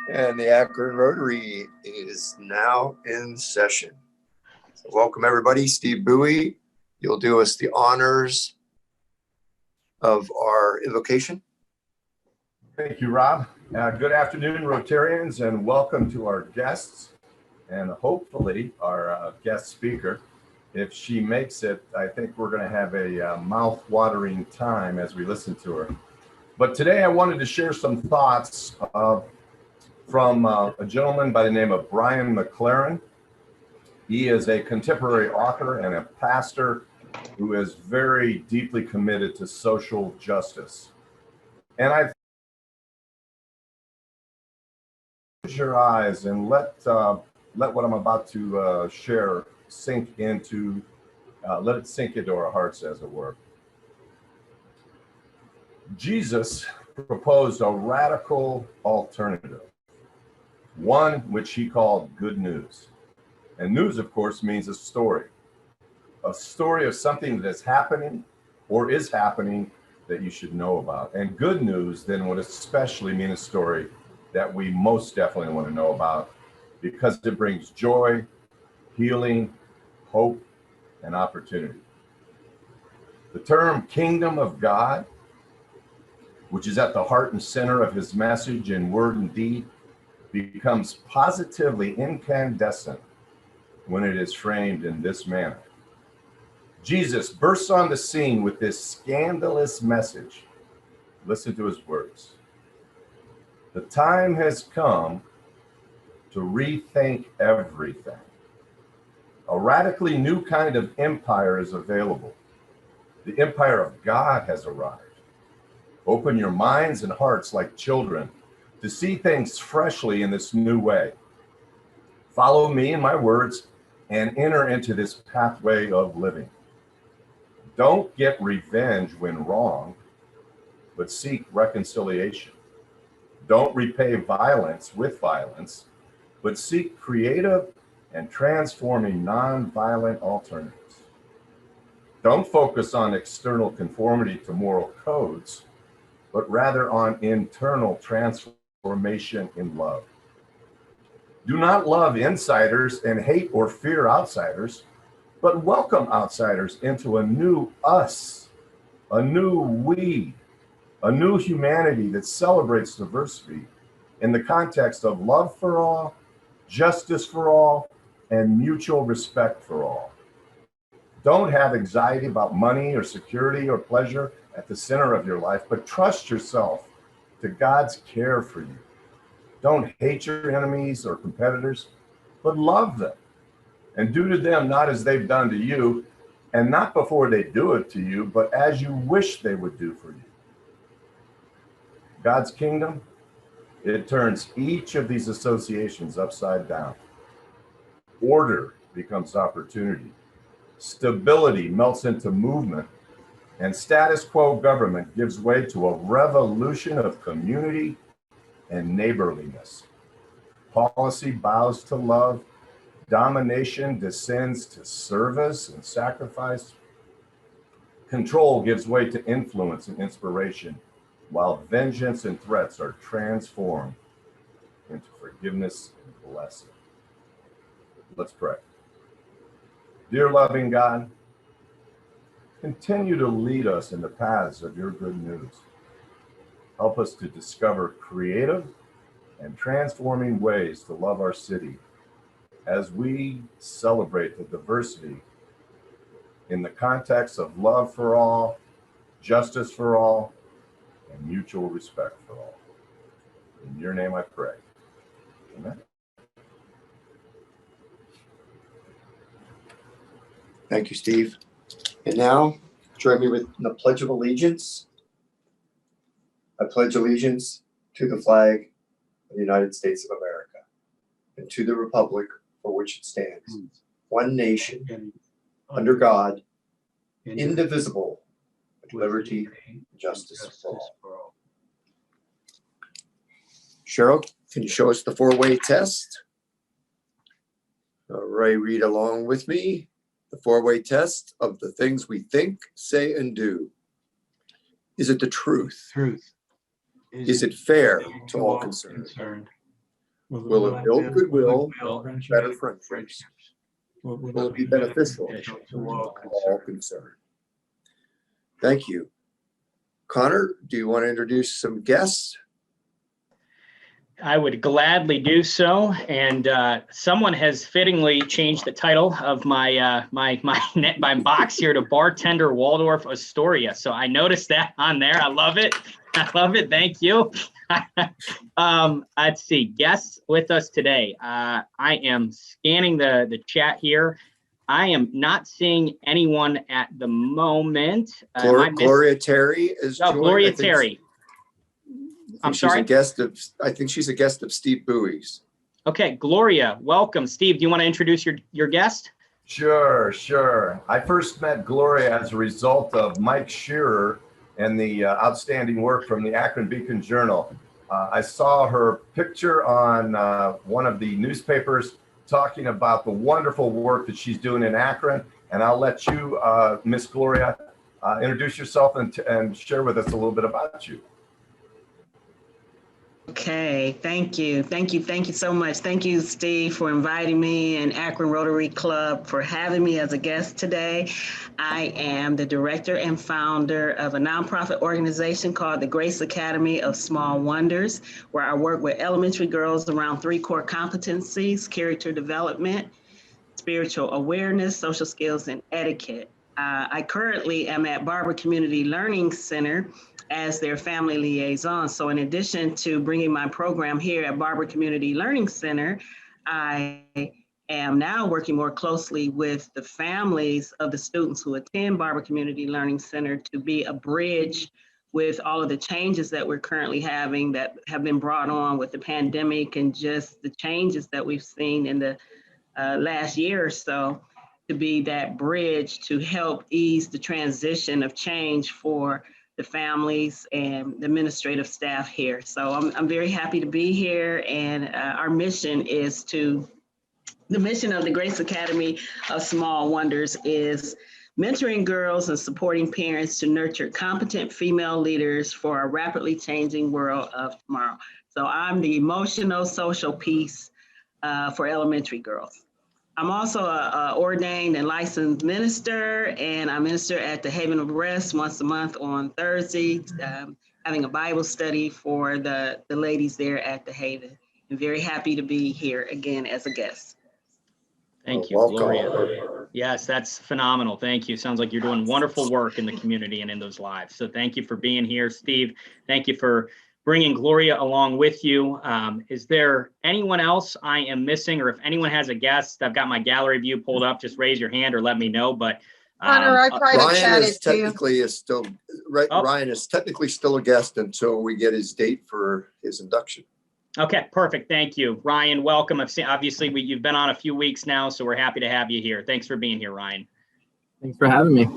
And the Akron Rotary is now in session. So welcome everybody. Steve Bowie, you'll do us the honors of our invocation. Thank you, Rob. Good afternoon, Rotarians, and welcome to our guests and hopefully our guest speaker. If she makes it, I think we're going to have a mouth-watering time as we listen to her. But today I wanted to share some thoughts from a gentleman by the name of Brian McLaren. He is a contemporary author and a pastor who is very deeply committed to social justice. And I close your eyes and let what I'm about to share sink into, let it sink into our hearts, as it were. Jesus proposed a radical alternative, one which he called good news. And news, of course, means a story of something that is happening or is happening that you should know about. And good news then would especially mean a story that we most definitely want to know about, because it brings joy, healing, hope, and opportunity. The term kingdom of God, which is at the heart and center of his message in word and deed, becomes positively incandescent when it is framed in this manner. Jesus bursts on the scene with this scandalous message. Listen to his words. The time has come to rethink everything. A radically new kind of empire is available. The empire of God has arrived. Open your minds and hearts like children to see things freshly in this new way. Follow me and my words and enter into this pathway of living. Don't get revenge when wrong, but seek reconciliation. Don't repay violence with violence, but seek creative and transforming nonviolent alternatives. Don't focus on external conformity to moral codes, but rather on internal transformation in love. Do not love insiders and hate or fear outsiders, but welcome outsiders into a new us, a new we, a new humanity that celebrates diversity in the context of love for all, justice for all, and mutual respect for all. Don't have anxiety about money or security or pleasure at the center of your life, but trust yourself to God's care for you. Don't hate your enemies or competitors, but love them and do to them not as they've done to you, and not before they do it to you, but as you wish they would do for you. God's kingdom, it turns each of these associations upside down. Order becomes opportunity. Stability melts into movement, and status quo government gives way to a revolution of community and neighborliness. Policy bows to love. Domination descends to service and sacrifice. Control gives way to influence and inspiration, while vengeance and threats are transformed into forgiveness and blessing. Let's pray. Dear loving God, continue to lead us in the paths of your good news. Help us to discover creative and transforming ways to love our city as we celebrate the diversity in the context of love for all, justice for all, and mutual respect for all. In your name I pray. Amen. Thank you, Steve. And now, join me with the Pledge of Allegiance. I pledge allegiance to the flag of the United States of America and to the republic for which it stands, one nation, under God, indivisible, with liberty and justice for all. Cheryl, can you show us the four-way test? All right, read along with me. The four-way test of the things we think, say, and do. Is it the truth? Truth. Is it fair to all concerned? Will it build goodwill, better friendships? Will it be beneficial to all concerned? Thank you. Connor, do you want to introduce some guests? I would gladly do so, and someone has fittingly changed the title of my my box here to Bartender Waldorf Astoria. So I noticed that on there. I love it. I love it. Thank you. Let's see, guests with us today. I am scanning the chat here. I am not seeing anyone at the moment. Gloria Terry is joined. Gloria Terry. I'm sorry. I think she's a guest of Steve Bowie's. Okay, Gloria, welcome. Steve, do you want to introduce your guest? Sure. I first met Gloria as a result of Mike Shearer and the outstanding work from the Akron Beacon Journal. I saw her picture on one of the newspapers talking about the wonderful work that she's doing in Akron. And I'll let you, Miss Gloria, introduce yourself and share with us a little bit about you. Okay, thank you so much. Thank you, Steve, for inviting me, and Akron Rotary Club for having me as a guest today. I am the director and founder of a nonprofit organization called the Grace Academy of Small Wonders, where I work with elementary girls around 3 core competencies: character development, spiritual awareness, social skills, and etiquette. I currently am at Barber Community Learning Center as their family liaison. So in addition to bringing my program here at Barber Community Learning Center, I am now working more closely with the families of the students who attend Barber Community Learning Center to be a bridge with all of the changes that we're currently having that have been brought on with the pandemic and just the changes that we've seen in the last year or so, to be that bridge to help ease the transition of change for the families and the administrative staff here. So I'm very happy to be here, and our mission is the mission of the Grace Academy of Small Wonders is mentoring girls and supporting parents to nurture competent female leaders for a rapidly changing world of tomorrow. So I'm the emotional social piece for elementary girls. I'm also a ordained and licensed minister, and I minister at the Haven of Rest once a month on Thursday, having a Bible study for the ladies there at the Haven. I'm very happy to be here again as a guest. Thank you, Gloria. Yes, that's phenomenal. Thank you. Sounds like you're doing wonderful work in the community and in those lives. So thank you for being here, Steve. Thank you for bringing Gloria along with you. Is there anyone else I am missing, or if anyone has a guest? I've got my gallery view pulled up. Just raise your hand or let me know. But Connor, I private chatted to you. Ryan is technically still a guest until we get his date for his induction. Okay, perfect. Thank you, Ryan. Welcome. Obviously you've been on a few weeks now, so we're happy to have you here. Thanks for being here, Ryan. Thanks for having me.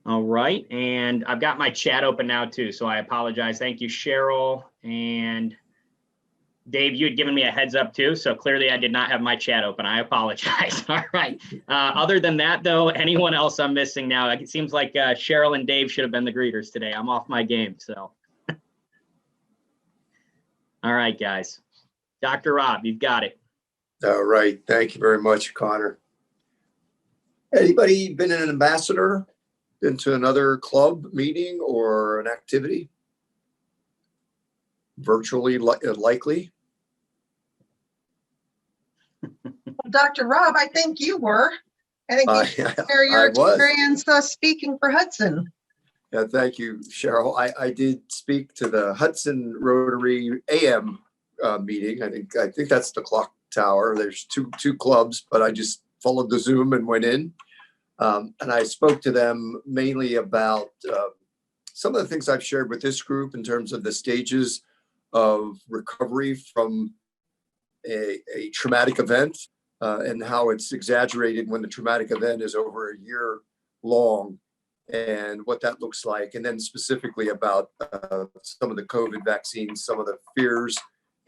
All right, and I've got my chat open now too, so I apologize. Thank you, Cheryl. And Dave, you had given me a heads up too, so clearly I did not have my chat open. I apologize. All right. Other than that, though, anyone else I'm missing now? It seems like Cheryl and Dave should have been the greeters today. I'm off my game, so. All right, guys. Dr. Rob, you've got it. All right. Thank you very much, Connor. Anybody been an ambassador? Been to another club meeting or an activity? Virtually likely? Well, Dr. Rob, I think you were. I think you share your experience speaking for Hudson. Yeah, thank you, Cheryl. I did speak to the Hudson Rotary AM meeting. I think that's the clock tower. There's two clubs, but I just followed the Zoom and went in. And I spoke to them mainly about some of the things I've shared with this group in terms of the stages of recovery from a traumatic event and how it's exaggerated when the traumatic event is over a year long and what that looks like. And then specifically about some of the COVID vaccines, some of the fears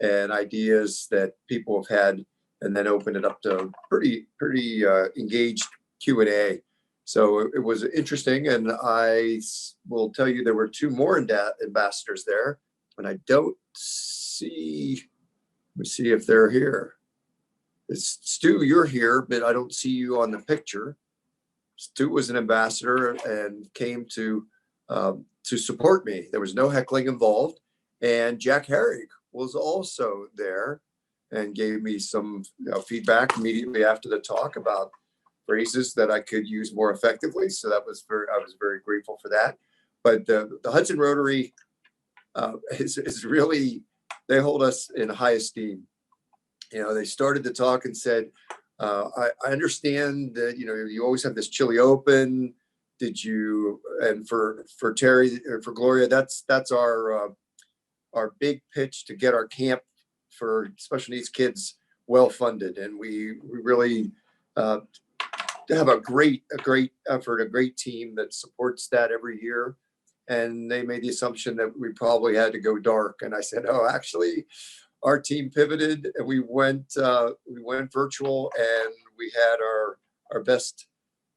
and ideas that people have had, and then open it up to pretty engaged Q&A. So it was interesting, and I will tell you there were two more ambassadors there, and I don't see Let me see if they're here. Stu, you're here, but I don't see you on the picture. Stu was an ambassador and came to support me. There was no heckling involved. And Jack Herrig was also there and gave me some feedback immediately after the talk about phrases that I could use more effectively. So I was very grateful for that. But the Hudson Rotary is really, they hold us in high esteem. They started the talk and said, I understand that, you always have this chili open. Did you, and for Terry, or for Gloria, that's our big pitch to get our camp for special needs kids well funded. And we really have a great effort, a great team that supports that every year. And they made the assumption that we probably had to go dark. And I said, oh, actually, our team pivoted and we went virtual, and we had our best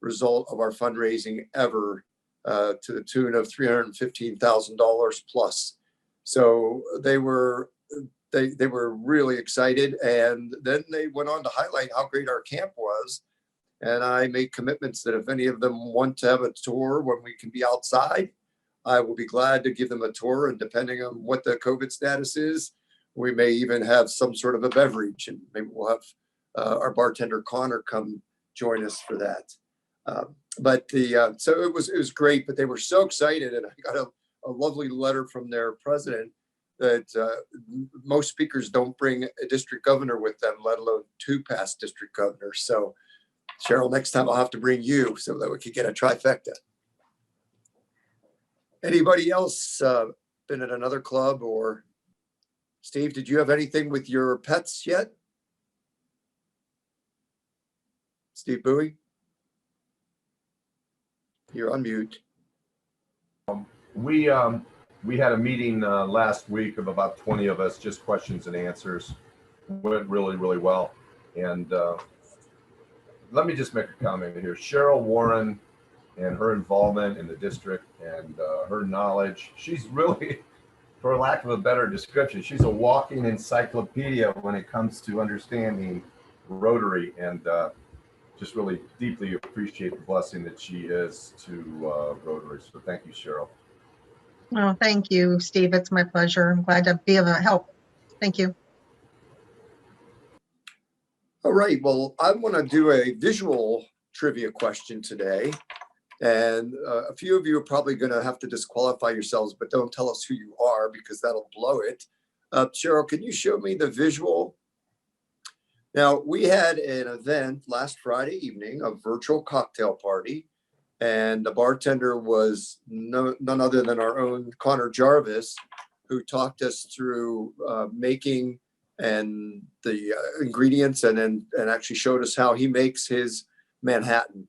result of our fundraising ever, to the tune of $315,000 plus. So they were really excited, and then they went on to highlight how great our camp was. And I made commitments that if any of them want to have a tour when we can be outside, I will be glad to give them a tour. And depending on what the COVID status is, we may even have some sort of a beverage, and maybe we'll have our bartender Connor come join us for that. So it was great, but they were so excited, and I got a lovely letter from their president that most speakers don't bring a district governor with them, let alone 2 past district governors. So Cheryl, next time I'll have to bring you so that we can get a trifecta. Anybody else been at another club? Or Steve, did you have anything with your pets yet? Steve Bowie? You're on mute. We had a meeting last week of about 20 of us, just questions and answers. Went really, really well. And let me just make a comment here. Cheryl Warren and her involvement in the district and her knowledge, she's really, for lack of a better description, she's a walking encyclopedia when it comes to understanding Rotary, and just really deeply appreciate the blessing that she is to Rotary. So thank you, Cheryl. Oh, thank you, Steve. It's my pleasure. I'm glad to be of help. Thank you. All right, well, I want to do a visual trivia question today. And a few of you are probably going to have to disqualify yourselves, but don't tell us who you are because that'll blow it. Cheryl, can you show me the visual? Now, we had an event last Friday evening, a virtual cocktail party, and the bartender was none other than our own Connor Jarvis, who talked us through making and the ingredients, and actually showed us how he makes his Manhattan.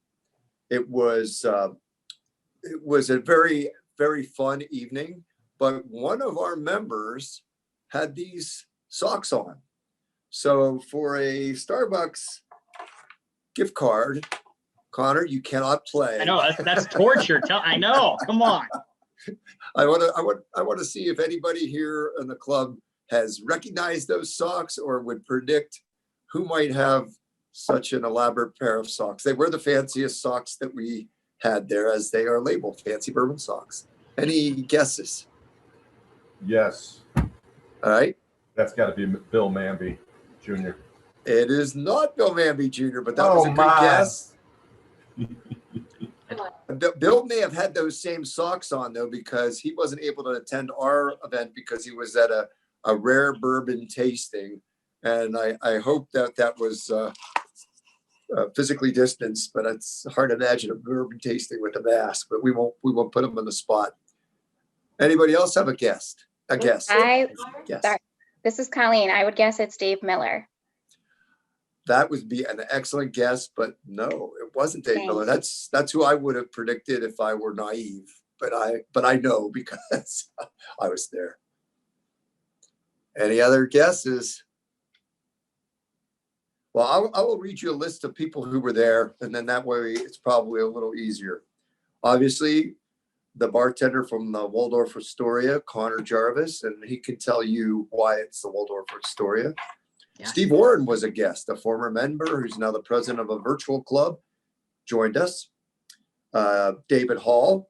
It was a very, very fun evening, but one of our members had these socks on. So for a Starbucks gift card, Connor, you cannot play. I know that's torture. I know. Come on. I want to see if anybody here in the club has recognized those socks or would predict who might have such an elaborate pair of socks. They were the fanciest socks that we had there, as they are labeled fancy bourbon socks. Any guesses? Yes. All right. That's got to be Bill Manby Jr. It is not Bill Manby Jr., but that was a good guess. Bill may have had those same socks on, though, because he wasn't able to attend our event because he was at a rare bourbon tasting. And I hope that was physically distanced, but it's hard to imagine a bourbon tasting with a mask, but we won't put him on the spot. Anybody else have a guess? Yes. Sorry, this is Colleen. I would guess it's Dave Miller. That would be an excellent guess, but no, it wasn't Dave Miller. That's who I would have predicted if I were naive, but I know because I was there. Any other guesses? Well, I will read you a list of people who were there, and then that way it's probably a little easier. Obviously, the bartender from the Waldorf Astoria, Connor Jarvis, and he can tell you why it's the Waldorf Astoria. Yeah. Steve Warren was a guest, a former member who's now the president of a virtual club, joined us. David Hall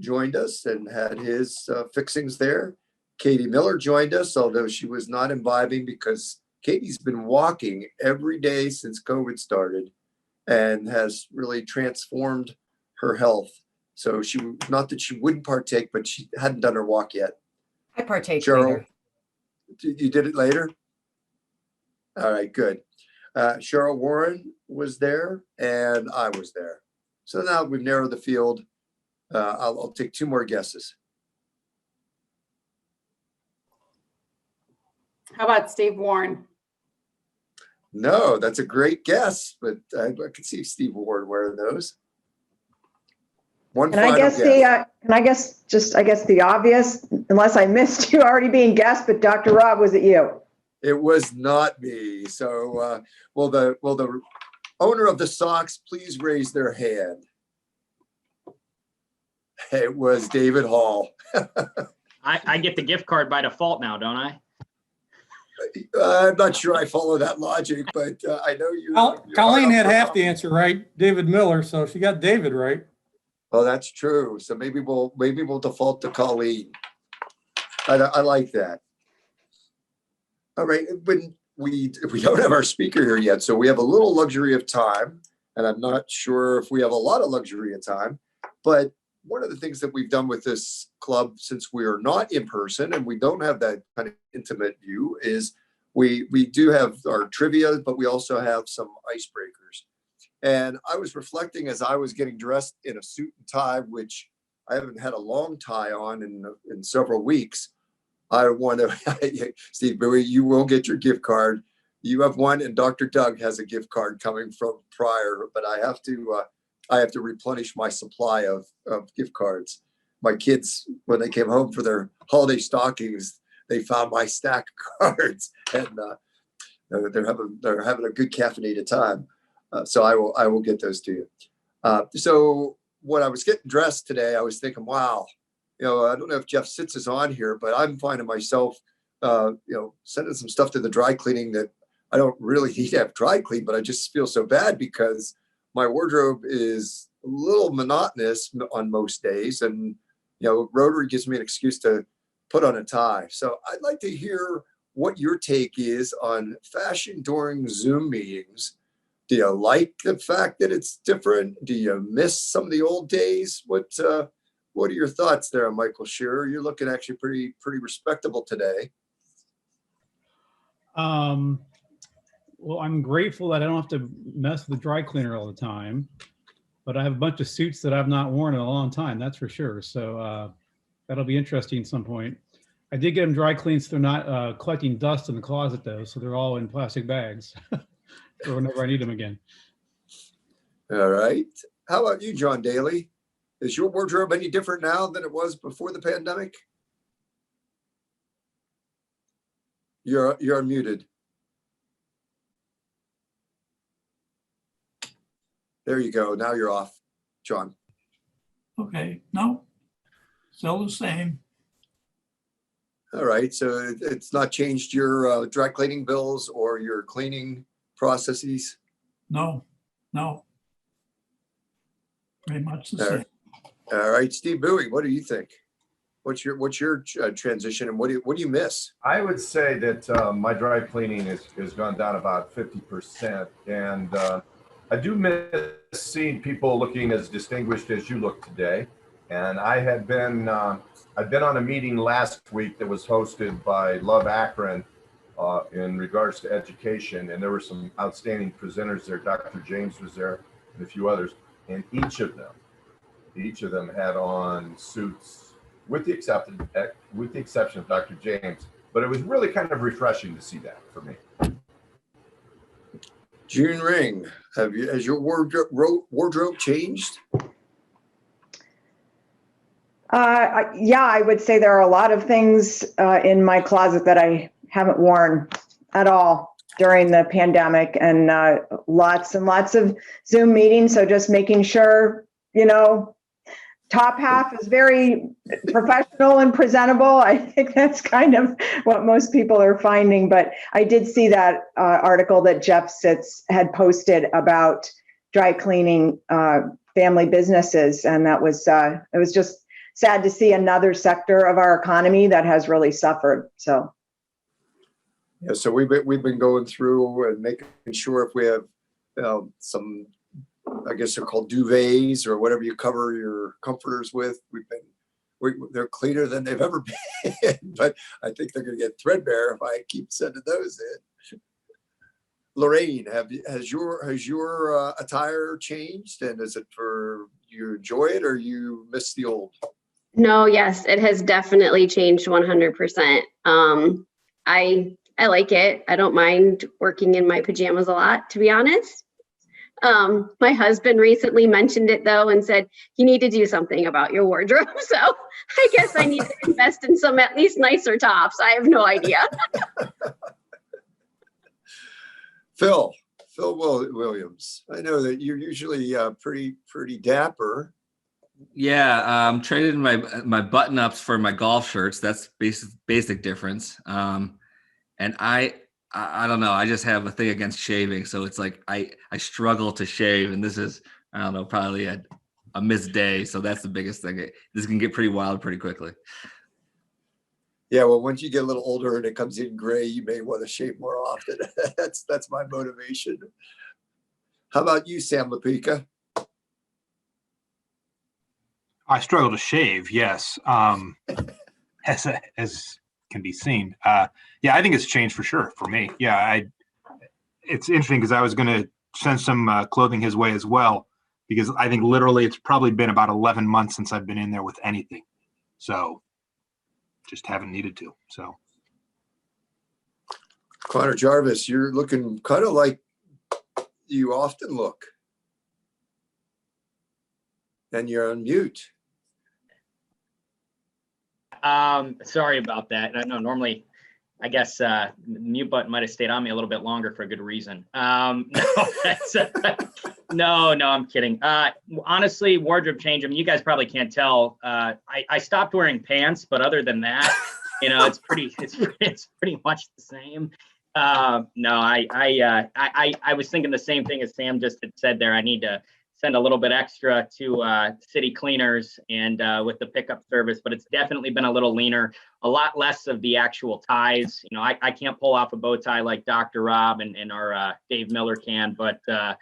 joined us and had his fixings there. Katie Miller joined us, although she was not imbibing because Katie's been walking every day since COVID started and has really transformed her health. So she, not that she wouldn't partake, but she hadn't done her walk yet. I partake Cheryl, later. you did it later? All right, good. Cheryl Warren was there and I was there. So now we've narrowed the field. I'll take two more guesses. How about Steve Warren? No, that's a great guess, but I can see Steve Ward wearing those. One Can I final guess guess. I guess the obvious, unless I missed you already being guessed, but Dr. Rob, was it you? It was not me. So will the owner of the socks please raise their hand? It was David Hall. I get the gift card by default now, don't I? I'm not sure I follow that logic, but I know you. Colleen had half the answer right, David Miller, so she got David right. Oh, that's true. So maybe we'll default to Colleen. I like that. All right, but we don't have our speaker here yet, so we have a little luxury of time, and I'm not sure if we have a lot of luxury of time. But one of the things that we've done with this club, since we are not in person and we don't have that kind of intimate view, is we do have our trivia, but we also have some icebreakers. And I was reflecting as I was getting dressed in a suit and tie, which I haven't had a long tie on in several weeks. I want to, Steve Bowie, you will get your gift card. You have one, and Dr. Doug has a gift card coming from prior, but I have to replenish my supply of gift cards. My kids, when they came home for their holiday stockings, they found my stack of cards, and they're having a good caffeinated time. So I will get those to you. So when I was getting dressed today, I was thinking, wow, I don't know if Jeff Sitz is on here, but I'm finding myself, sending some stuff to the dry cleaning that I don't really need to have dry clean, but I just feel so bad because my wardrobe is a little monotonous on most days. And, Rotary gives me an excuse to put on a tie. So I'd like to hear what your take is on fashion during Zoom meetings. Do you like the fact that it's different? Do you miss some of the old days? What are your thoughts there, Michael Shearer? You're looking actually pretty respectable today. Well, I'm grateful that I don't have to mess with the dry cleaner all the time, but I have a bunch of suits that I've not worn in a long time, that's for sure. So that'll be interesting at some point. I did get them dry cleaned so they're not collecting dust in the closet though. So they're all in plastic bags for whenever I need them again. All right. How about you, John Daly? Is your wardrobe any different now than it was before the pandemic? You're unmuted. There you go. Now you're off, John. Okay, no, still the same. All right. So it's not changed your dry cleaning bills or your cleaning processes? No. Pretty much the same. All right, Steve Bowie, what do you think? What's your transition, and what do you miss? I would say that my dry cleaning has gone down about 50%, and I do miss seeing people looking as distinguished as you look today. And I've been on a meeting last week that was hosted by Love Akron in regards to education, and there were some outstanding presenters there. Dr. James was there, and a few others, and each of them had on suits, with the exception of Dr. James. But it was really kind of refreshing to see that for me. June Ring, has your wardrobe changed? Yeah, I would say there are a lot of things in my closet that I haven't worn at all during the pandemic, and lots and lots of Zoom meetings. So just making sure, top half is very professional and presentable. I think that's kind of what most people are finding. But I did see that article that Jeff Sitz had posted about dry cleaning family businesses, and that was it was just sad to see another sector of our economy that has really suffered. So. Yeah, so we've been going through and making sure if we have some, I guess they're called duvets or whatever you cover your comforters with. They're cleaner than they've ever been, but I think they're going to get threadbare if I keep sending those in. Lorraine, has your attire changed, and is it for you enjoy it or you miss the old? No, yes, it has definitely changed 100%. I like it. I don't mind working in my pajamas a lot, to be honest. My husband recently mentioned it though and said, you need to do something about your wardrobe. So I guess I need to invest in some at least nicer tops. I have no idea. Phil Williams, I know that you're usually pretty dapper. Yeah, I'm trading my button ups for my golf shirts. That's basic difference. And I don't know. I just have a thing against shaving, so it's like I struggle to shave, and this is, I don't know, probably a missed day. So that's the biggest thing. This can get pretty wild pretty quickly. Yeah, well, once you get a little older and it comes in gray, you may want to shave more often. That's my motivation. How about you, Sam Lapika? I struggle to shave, yes, as can be seen. Yeah, I think it's changed for sure for me. Yeah, it's interesting because I was going to send some clothing his way as well, because I think literally it's probably been about 11 months since I've been in there with anything. So just haven't needed to. So Connor Jarvis, you're looking kind of like you often look. And you're on mute. Sorry about that. I know normally, I guess the mute button might have stayed on me a little bit longer for a good reason. No, I'm kidding. Honestly, wardrobe change. I mean, you guys probably can't tell. I stopped wearing pants, but other than that, it's pretty much the same. No, I was thinking the same thing as Sam just had said there. I need to send a little bit extra to city cleaners and with the pickup service, but it's definitely been a little leaner, a lot less of the actual ties. I can't pull off a bow tie like Dr. Rob and our Dave Miller can, but a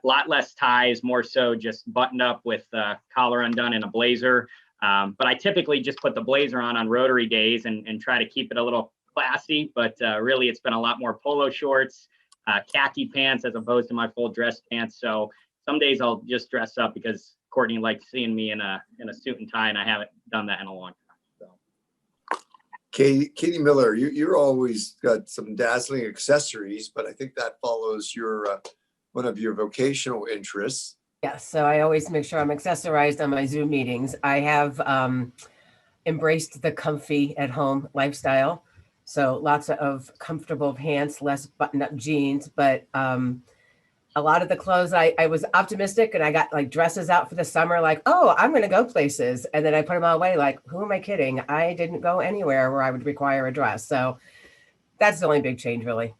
lot less ties, more so just buttoned up with collar undone and a blazer. But I typically just put the blazer on Rotary days and try to keep it a little classy, but really it's been a lot more polo shorts, khaki pants as opposed to my full dress pants. So some days I'll just dress up because Courtney likes seeing me in a suit and tie, and I haven't done that in a long time. So. Katie Miller, you're always got some dazzling accessories, but I think that follows your one of your vocational interests. Yes, so I always make sure I'm accessorized on my Zoom meetings. I have embraced the comfy at home lifestyle. So lots of comfortable pants, less button-up jeans, but a lot of the clothes, I was optimistic and I got like dresses out for the summer, like, oh, I'm going to go places. And then I put them all away like, who am I kidding? I didn't go anywhere where I would require a dress. So that's the only big change, really.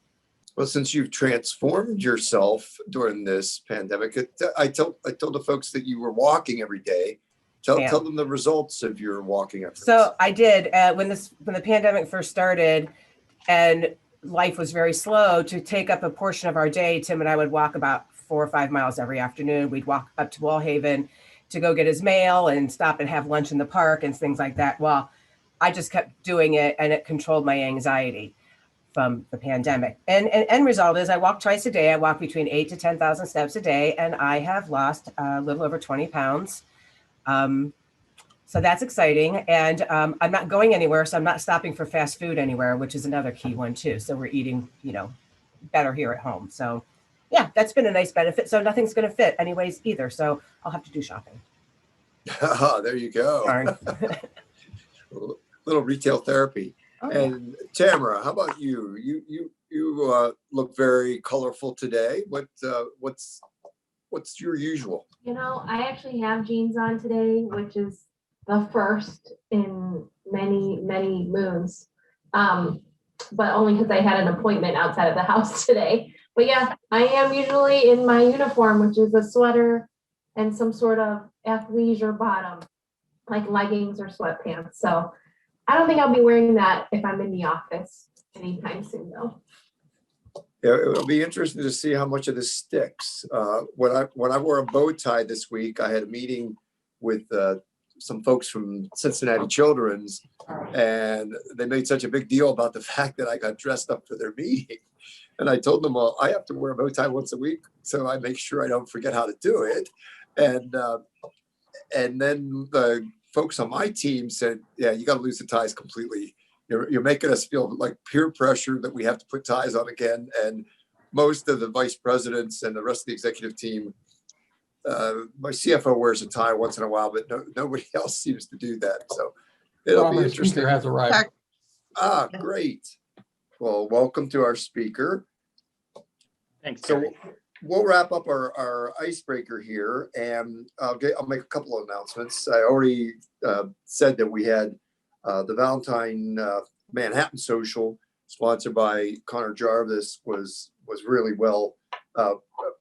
Well, since you've transformed yourself during this pandemic, I told the folks that you were walking every day. Tell them the results of your walking efforts. So I did when the pandemic first started and life was very slow, to take up a portion of our day, Tim and I would walk about 4 or 5 miles every afternoon. We'd walk up to Wallhaven to go get his mail and stop and have lunch in the park and things like that. Well, I just kept doing it and it controlled my anxiety from the pandemic. And end result is I walk twice a day. I walk between 8,000 to 10,000 steps a day, and I have lost a little over 20 pounds. So that's exciting. And I'm not going anywhere. So I'm not stopping for fast food anywhere, which is another key one too. So we're eating, better here at home. So yeah, that's been a nice benefit. So nothing's going to fit anyways either. So I'll have to do shopping. There you go. Little retail therapy. Oh, and Tamara, how about you? You look very colorful today. What's what's your usual? You know, I actually have jeans on today, which is the first in many, many moons. But only because I had an appointment outside of the house today. But yeah, I am usually in my uniform, which is a sweater and some sort of athleisure bottom, like leggings or sweatpants. So I don't think I'll be wearing that if I'm in the office anytime soon, though. Yeah, it'll be interesting to see how much of this sticks. When I wore a bow tie this week, I had a meeting with some folks from Cincinnati Children's, and they made such a big deal about the fact that I got dressed up for their meeting. And I told them, well, I have to wear a bow tie once a week, so I make sure I don't forget how to do it. And then the folks on my team said, yeah, you got to lose the ties completely. You're making us feel like peer pressure that we have to put ties on again. And most of the vice presidents and the rest of the executive team, my CFO wears a tie once in a while, but nobody else seems to do that. So it'll be interesting. Speaker has arrived. Ah, great. Well, welcome to our speaker. Thanks, So Terry. we'll wrap up our icebreaker here, and I'll make a couple of announcements. I already said that we had the Valentine Manhattan Social, sponsored by Connor Jarvis, was really well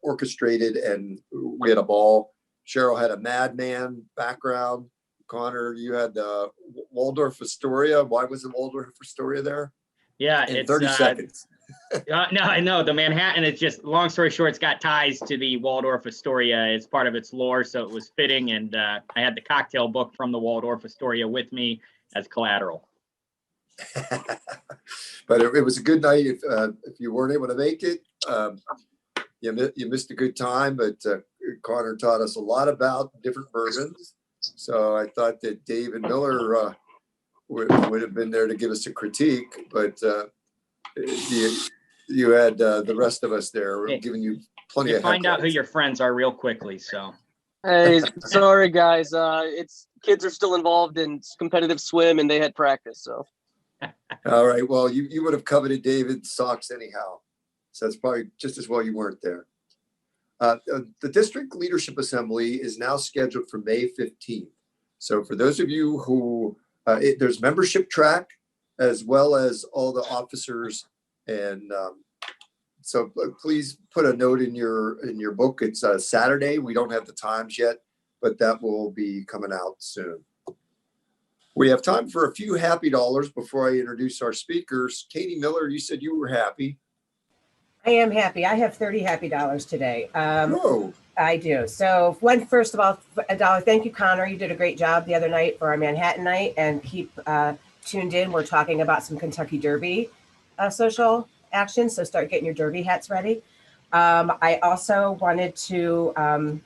orchestrated, and we had a ball. Cheryl had a madman background. Connor, you had the Waldorf Astoria. Why was the Waldorf Astoria there? Yeah, In it's 30 seconds. No, I know the Manhattan. It's just long story short. It's got ties to the Waldorf Astoria. It's part of its lore, so it was fitting. And I had the cocktail book from the Waldorf Astoria with me as collateral. But it was a good night. If you weren't able to make it, you missed a good time. But Connor taught us a lot about different bourbons. So I thought that Dave and Miller would have been there to give us a critique, but you had the rest of us there, giving you plenty You of find out who headlights. your friends are real quickly. So Hey, sorry guys. It's kids are still involved in competitive swim and they had practice, so. All right. Well, you would have coveted David's socks anyhow. So it's probably just as well you weren't there. The District Leadership Assembly is now scheduled for May 15th. So for those of you who, there's membership track as well as all the officers. And so please put a note in your book. It's Saturday. We don't have the times yet, but that will be coming out soon. We have time for a few happy dollars before I introduce our speakers. Katie Miller, you said you were happy. I am happy. I have 30 happy dollars today. Whoa. I do. So first of all, $1. Thank you, Connor. You did a great job the other night for our Manhattan night, and keep tuned in. We're talking about some Kentucky Derby social action. So start getting your Derby hats ready. I also wanted to,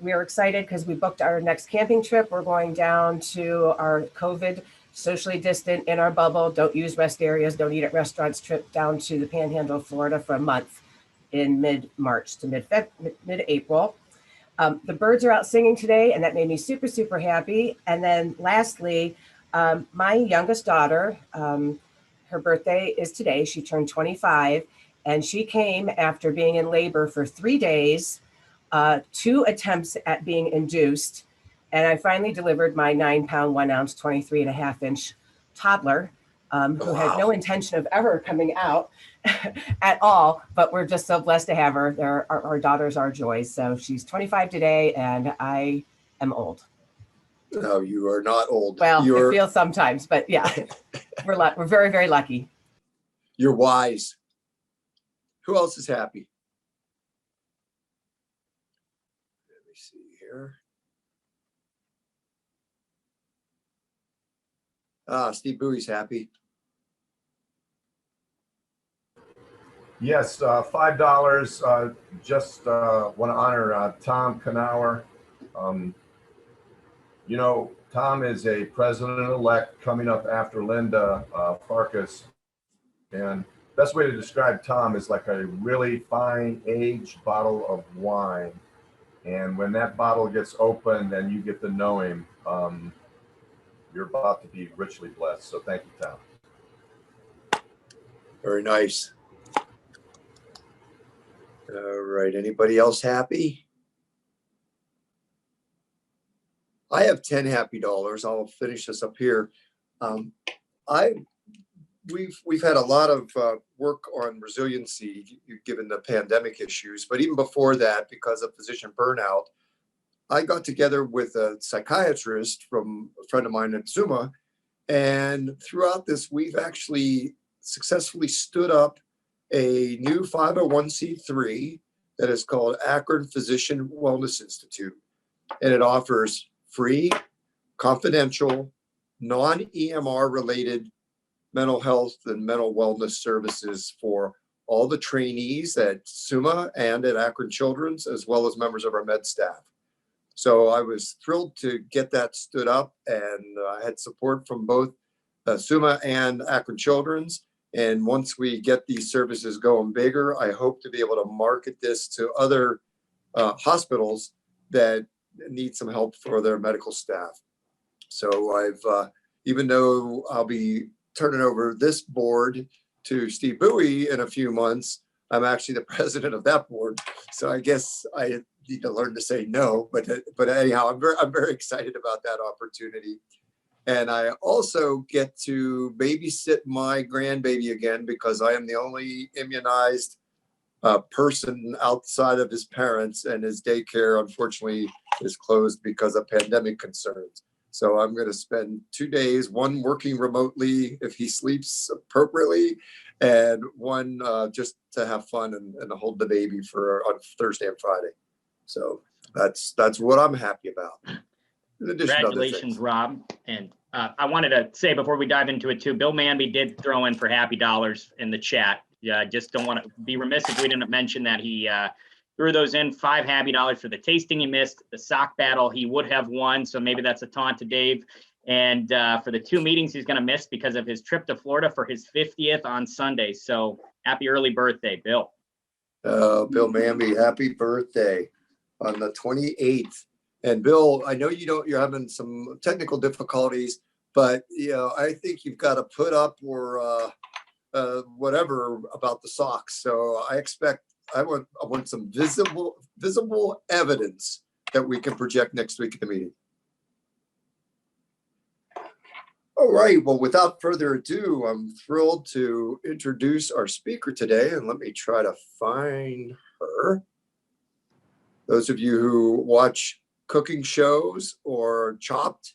we are excited because we booked our next camping trip. We're going down to our COVID socially distant in our bubble, don't use rest areas, don't eat at restaurants trip down to the Panhandle of Florida for a month in mid-March to mid-April. The birds are out singing today, and that made me super, super happy. And then lastly, my youngest daughter, her birthday is today. She turned 25, and she came after being in labor for 3 days, 2 attempts at being induced. And I finally delivered my 9-pound, 1 ounce, 23.5-inch toddler who had no intention of ever coming out at all. But we're just so blessed to have her. Our daughters are joys. So she's 25 today, and I am old. No, you are not old. Well, it feels sometimes, but yeah, we're very, very lucky. You're wise. Who else is happy? Let me see here. Steve Bowie's happy. Yes, $5. Just want to honor Tom Knauer. You know, Tom is a president-elect coming up after Linda Farkas. And best way to describe Tom is like a really fine aged bottle of wine. And when that bottle gets opened and you get to know him, you're about to be richly blessed. So thank you, Tom. Very nice. All right, anybody else happy? I have 10 happy dollars. I'll finish this up here. We've had a lot of work on resiliency given the pandemic issues, but even before that, because of physician burnout, I got together with a psychiatrist from a friend of mine at Zuma, and throughout this, we've actually successfully stood up a new 501c3 that is called Akron Physician Wellness Institute, and it offers free, confidential, non-EMR related mental health and mental wellness services for all the trainees at SUMA and at Akron Children's, as well as members of our med staff. So I was thrilled to get that stood up, and I had support from both SUMA and Akron Children's. And once we get these services going bigger, I hope to be able to market this to other hospitals that need some help for their medical staff. So I've, even though I'll be turning over this board to Steve Bowie in a few months, I'm actually the president of that board. So I guess I need to learn to say no, but anyhow, I'm very excited about that opportunity. And I also get to babysit my grandbaby again, because I am the only immunized person outside of his parents, and his daycare unfortunately is closed because of pandemic concerns. So I'm going to spend 2 days, one working remotely if he sleeps appropriately, and one just to have fun and hold the baby on Thursday and Friday. So that's what I'm happy about. In addition to other Congratulations, things. Rob. And I wanted to say before we dive into it too, Bill Manby did throw in for happy dollars in the chat. Yeah, just don't want to be remiss if we didn't mention that he threw those in. 5 happy dollars for the tasting he missed, the sock battle he would have won. So maybe that's a taunt to Dave. And for the 2 meetings he's going to miss because of his trip to Florida for his 50th on Sunday. So happy early birthday, Bill. Bill Manby, happy birthday on the 28th. And Bill, I know you're having some technical difficulties, but I think you've got to put up or whatever about the socks. So I want some visible evidence that we can project next week at the meeting. All right, well, without further ado, I'm thrilled to introduce our speaker today, and let me try to find her. Those of you who watch cooking shows or Chopped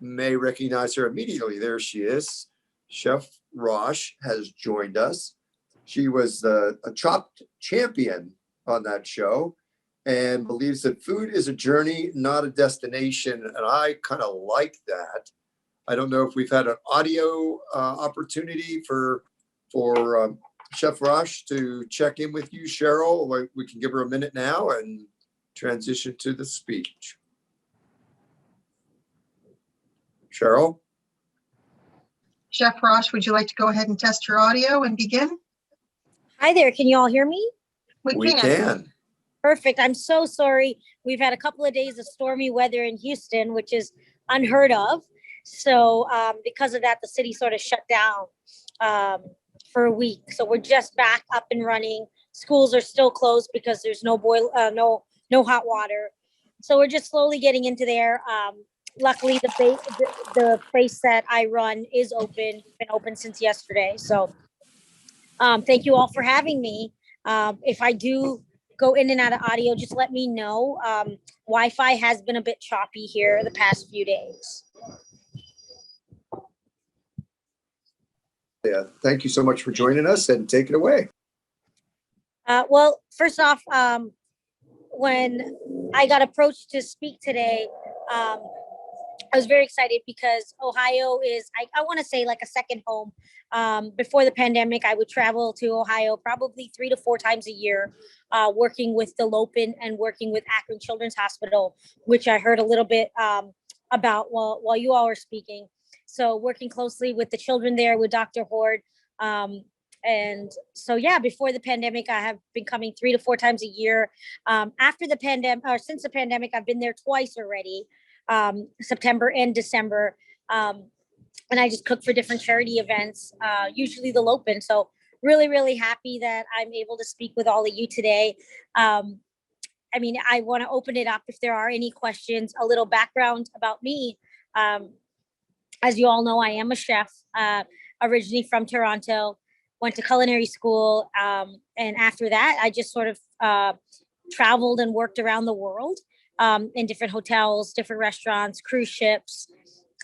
may recognize her immediately. There she is. Chef Rosh has joined us. She was a Chopped champion on that show and believes that food is a journey, not a destination. And I kind of like that. I don't know if we've had an audio opportunity for Chef Rosh to check in with you, Cheryl. We can give her a minute now and transition to the speech. Cheryl? Chef Rosh, would you like to go ahead and test your audio and begin? Hi there, can you all hear me? We can. Perfect, I'm so sorry. We've had a couple of days of stormy weather in Houston, which is unheard of. So because of that, the city sort of shut down for a week. So we're just back up and running. Schools are still closed because there's no no hot water. So we're just slowly getting into there. Luckily, the place that I run is open, been open since yesterday. So thank you all for having me. If I do go in and out of audio, just let me know. Wi-Fi has been a bit choppy here the past few days. Yeah, thank you so much for joining us, and take it away. Well, first off, when I got approached to speak today, I was very excited because Ohio is, I want to say, like a second home. Before the pandemic, I would travel to Ohio probably 3 to 4 times a year, working with the Lopin and working with Akron Children's Hospital, which I heard a little bit about while you all were speaking. So working closely with the children there, with Dr. Horde. And so, yeah, before the pandemic, I have been coming 3 to 4 times a year. After the pandemic, or since the pandemic, I've been there twice already, September and December. And I just cook for different charity events, usually the Lopin. So really, really happy that I'm able to speak with all of you today. I mean, I want to open it up if there are any questions, a little background about me. As you all know, I am a chef, originally from Toronto, went to culinary school. And after that, I just sort of traveled and worked around the world in different hotels, different restaurants, cruise ships,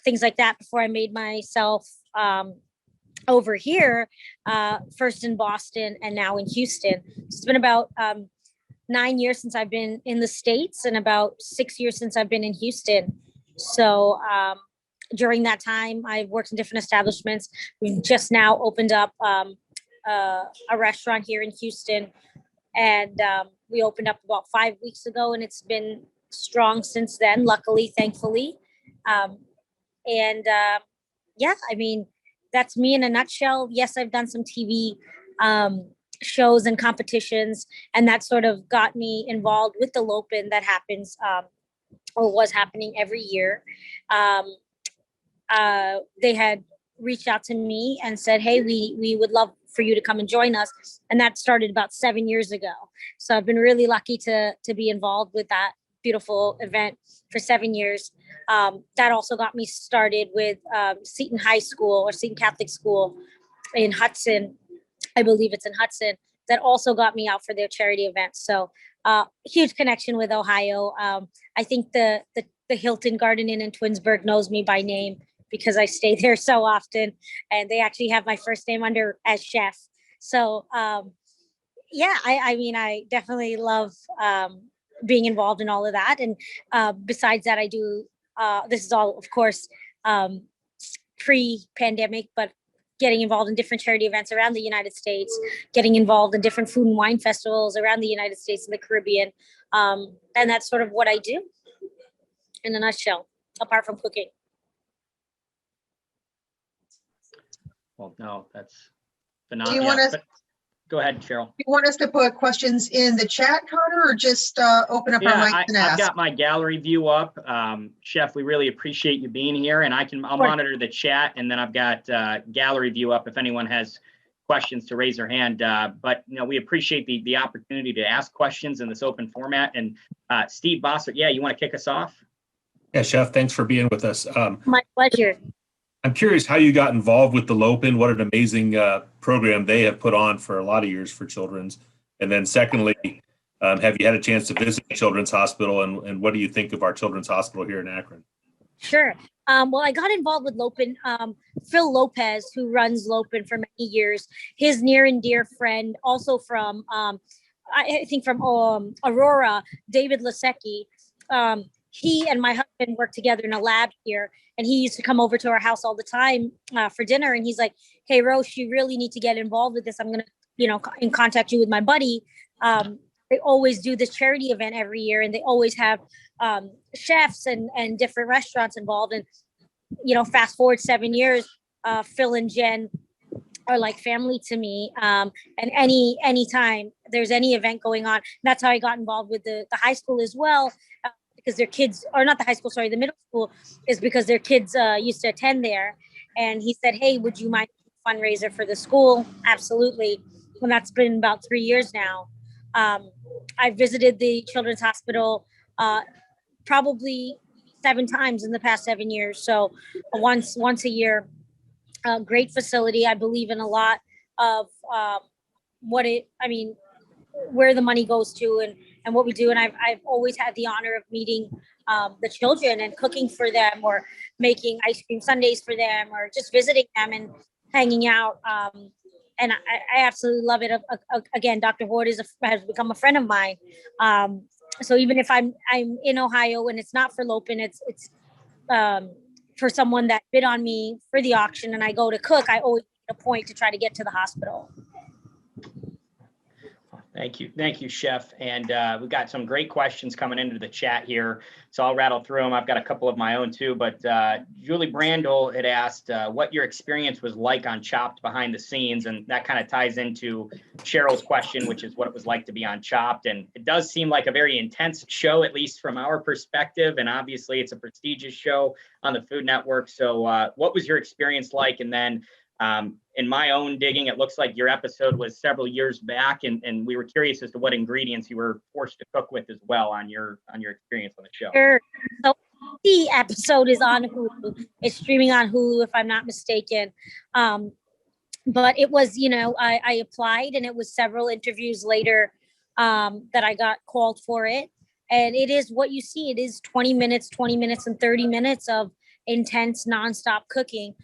things like that before I made myself over here, first in Boston and now in Houston. So it's been about 9 years since I've been in the States and about 6 years since I've been in Houston. So during that time, I've worked in different establishments. We've just now opened up a restaurant here in Houston, and we opened up about 5 weeks ago, and it's been strong since then, luckily, thankfully. Yeah, I mean, that's me in a nutshell. Yes, I've done some TV shows and competitions, and that sort of got me involved with the Lopen that happens or was happening every year. They had reached out to me and said, hey, we would love for you to come and join us. And that started about 7 years ago. So I've been really lucky to be involved with that beautiful event for 7 years. That also got me started with Seton High School or Seton Catholic School in Hudson. I believe it's in Hudson. That also got me out for their charity events. So huge connection with Ohio. I think the Hilton Garden Inn in Twinsburg knows me by name because I stay there so often, and they actually have my first name under as chef. So yeah, I mean, I definitely love being involved in all of that. And besides that, I do, this is all, of course, pre-pandemic, but getting involved in different charity events around the United States, getting involved in different food and wine festivals around the United States and the Caribbean. And that's sort of what I do in a nutshell, apart from cooking. Well, no, that's Do phenomenal. you want us, Go ahead, Cheryl. you want us to put questions in the chat, Connor, or just open up our mics and I've ask? got my gallery view up. Chef, we really appreciate you being here, and I'll monitor the chat, and then I've got gallery view up if anyone has questions to raise their hand. But you know, we appreciate the opportunity to ask questions in this open format. And Steve Bossert, yeah, you want to kick us off? Yeah, Chef, thanks for being with us. My pleasure. I'm curious how you got involved with the Lopen. What an amazing program they have put on for a lot of years for children's. And then secondly, have you had a chance to visit Children's Hospital, and what do you think of our Children's Hospital here in Akron? Sure. Well, I got involved with Lopen. Phil Lopez, who runs Lopen for many years, his near and dear friend, also from, I think from Aurora, David Lasecki. He and my husband work together in a lab here, and he used to come over to our house all the time for dinner. And he's like, hey, Rosh, you really need to get involved with this. I'm going to, contact you with my buddy. They always do this charity event every year, and they always have chefs and different restaurants involved. And, fast forward 7 years, Phil and Jen are like family to me. And anytime there's any event going on, that's how I got involved with the high school as well. Because their kids, or not the high school, sorry, the middle school, is because their kids used to attend there. And he said, hey, would you mind a fundraiser for the school? Absolutely. And that's been about 3 years now. I visited the Children's Hospital probably 7 times in the past 7 years. So once a year. Great facility. I believe in a lot of where the money goes to and what we do. And I've always had the honor of meeting the children and cooking for them, or making ice cream sundaes for them, or just visiting them and hanging out. And I absolutely love it. Again, Dr. Ward has become a friend of mine. So even if I'm in Ohio and it's not for Lopen, it's for someone that bid on me for the auction and I go to cook, I always make a point to try to get to the hospital. Thank you, Chef. And we've got some great questions coming into the chat here, so I'll rattle through them. I've got a couple of my own too, but Julie Brandel had asked what your experience was like on Chopped behind the scenes, and that kind of ties into Cheryl's question, which is what it was like to be on Chopped. And it does seem like a very intense show, at least from our perspective, and obviously it's a prestigious show on the Food Network. So what was your experience like? And then In my own digging, it looks like your episode was several years back, and we were curious as to what ingredients you were forced to cook with as well on your experience on the show. Sure. So the episode is on Hulu. It's streaming on Hulu, if I'm not mistaken. But it was, I applied, and it was several interviews later that I got called for it. And it is what you see. It is 20 minutes and 30 minutes of intense nonstop cooking.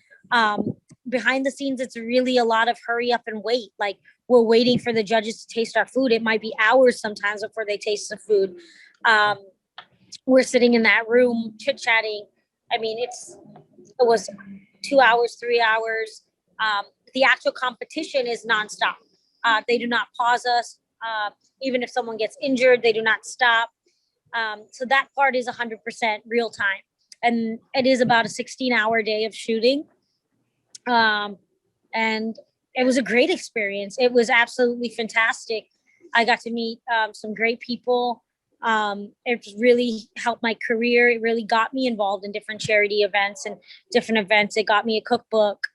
Behind the scenes, it's really a lot of hurry up and wait. Like, we're waiting for the judges to taste our food. It might be hours sometimes before they taste the food. We're sitting in that room chit-chatting. I mean, it was 2 hours, 3 hours. The actual competition is nonstop. They do not pause us. Even if someone gets injured, they do not stop. So that part is 100% real time. And it is about a 16-hour day of shooting. And it was a great experience. It was absolutely fantastic. I got to meet some great people. It really helped my career. It really got me involved in different charity events and different events. It got me a cookbook.